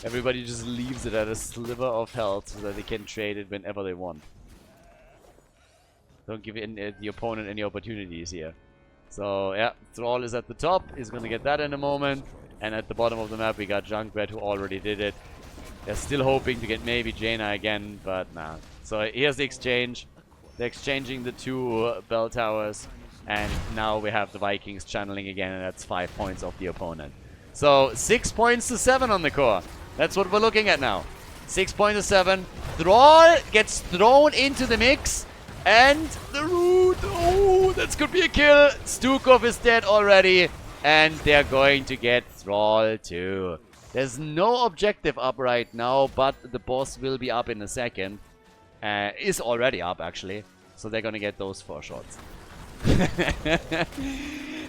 Speaker 1: Everybody just leaves it at a sliver of health so that they can trade it whenever they want. Don't give the opponent any opportunities here. So, yeah, Thrall is at the top. He's gonna get that in a moment. And at the bottom of the map, we got Junkrat, who already did it. They're still hoping to get maybe Jaina again, but nah. So here's the exchange. They're exchanging the 2 bell towers. And now we have the Vikings channeling again, and that's 5 points off the opponent. So 6 points to 7 on the core. That's what we're looking at now. 6 points to 7. Thrall gets thrown into the mix. And the root. Oh, that could be a kill. Stukov is dead already. And they're going to get Thrall too. There's no objective up right now, but the boss will be up in a second. Is already up, actually. So they're going to get those 4 shots.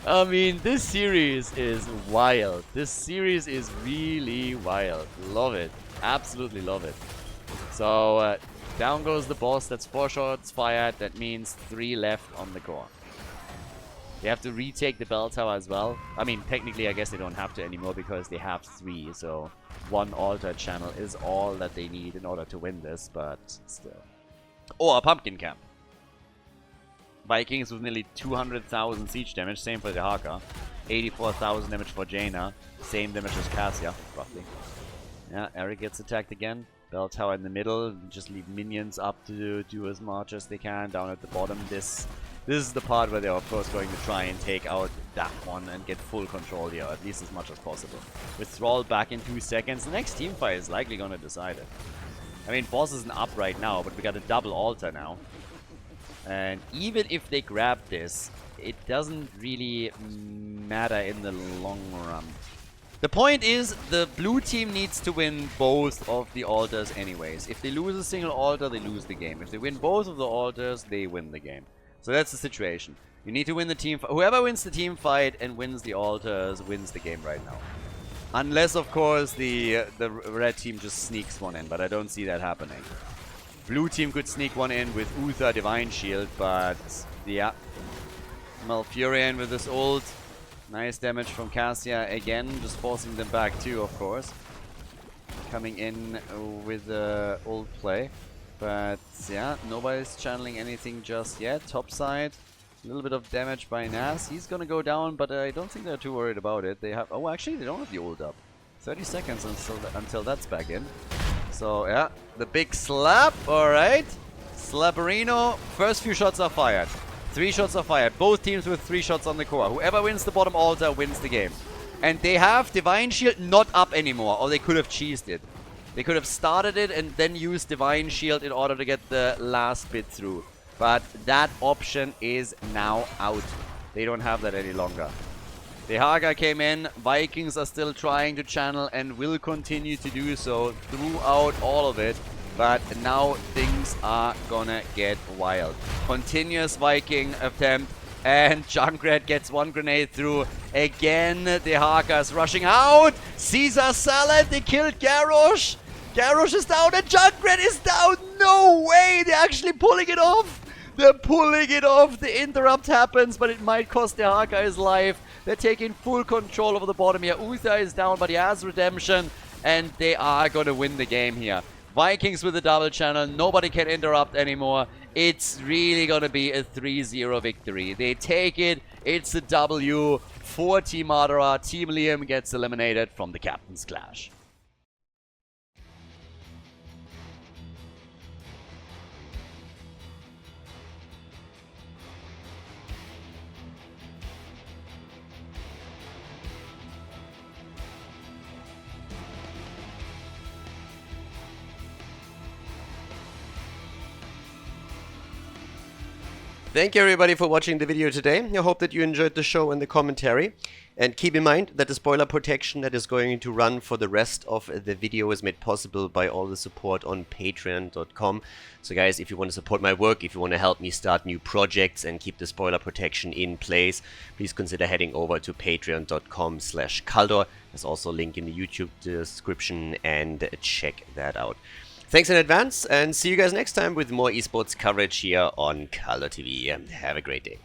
Speaker 1: I mean, this series is wild. This series is really wild. Love it. Absolutely love it. So, down goes the boss. That's 4 shots fired. That means 3 left on the core. They have to retake the bell tower as well. I mean, technically, I guess they don't have to anymore because they have 3. So 1 altar channel is all that they need in order to win this, but still. Or a pumpkin camp. Vikings with nearly 200,000 siege damage. Same for the Haka. 84,000 damage for Jaina. Same damage as Cassia, roughly. Yeah, Eric gets attacked again. Bell tower in the middle. Just leave minions up to do as much as they can. Down at the bottom, this is the part where they're of course going to try and take out that one and get full control here, at least as much as possible. With Thrall back in 2 seconds, the next team fight is likely going to decide it. I mean, boss isn't up right now, but we got a double altar now. And even if they grab this, it doesn't really matter in the long run. The point is, the blue team needs to win both of the altars anyways. If they lose a single altar, they lose the game. If they win both of the altars, they win the game. So that's the situation. You need to win the team. Whoever wins the team fight and wins the altars wins the game right now. Unless, of course, the red team just sneaks one in, but I don't see that happening. Blue team could sneak one in with Uther Divine Shield, but yeah. Malfurion with this ult. Nice damage from Cassia again, just forcing them back too, of course. Coming in with the ult play. But yeah, nobody's channeling anything just yet. Top side, a little bit of damage by Nas. He's gonna go down, but I don't think they're too worried about it. They have, oh, actually they don't have the ult up. 30 seconds until that's back in. So yeah, the big slap, alright. Slapperino, first few shots are fired. 3 shots are fired. Both teams with 3 shots on the core. Whoever wins the bottom altar wins the game. And they have Divine Shield not up anymore, or they could have cheesed it. They could have started it and then used Divine Shield in order to get the last bit through. But that option is now out. They don't have that any longer. The Haga came in. Vikings are still trying to channel and will continue to do so throughout all of it. But now things are gonna get wild. Continuous Viking attempt. And Junkrat gets one grenade through. Again, the Hagas rushing out. Caesar Salad, they killed Garrosh. Garrosh is down and Junkrat is down. No way, they're actually pulling it off. They're pulling it off. The interrupt happens, but it might cost the Haga his life. They're taking full control over the bottom here. Uther is down, but he has redemption. And they are going to win the game here. Vikings with a double channel. Nobody can interrupt anymore. It's really going to be a 3-0 victory. They take it. It's a W for Team Madara. Team Liam gets eliminated from the Captain's Clash.
Speaker 2: Thank you everybody for watching the video today. I hope that you enjoyed the show and the commentary. And keep in mind that the spoiler protection that is going to run for the rest of the video is made possible by all the support on patreon.com. So guys, if you want to support my work, if you want to help me start new projects and keep the spoiler protection in place, please consider heading over to patreon.com/Khaldor. There's also a link in the YouTube description and check that out. Thanks in advance and see you guys next time with more esports coverage here on Khaldor TV. Have a great day.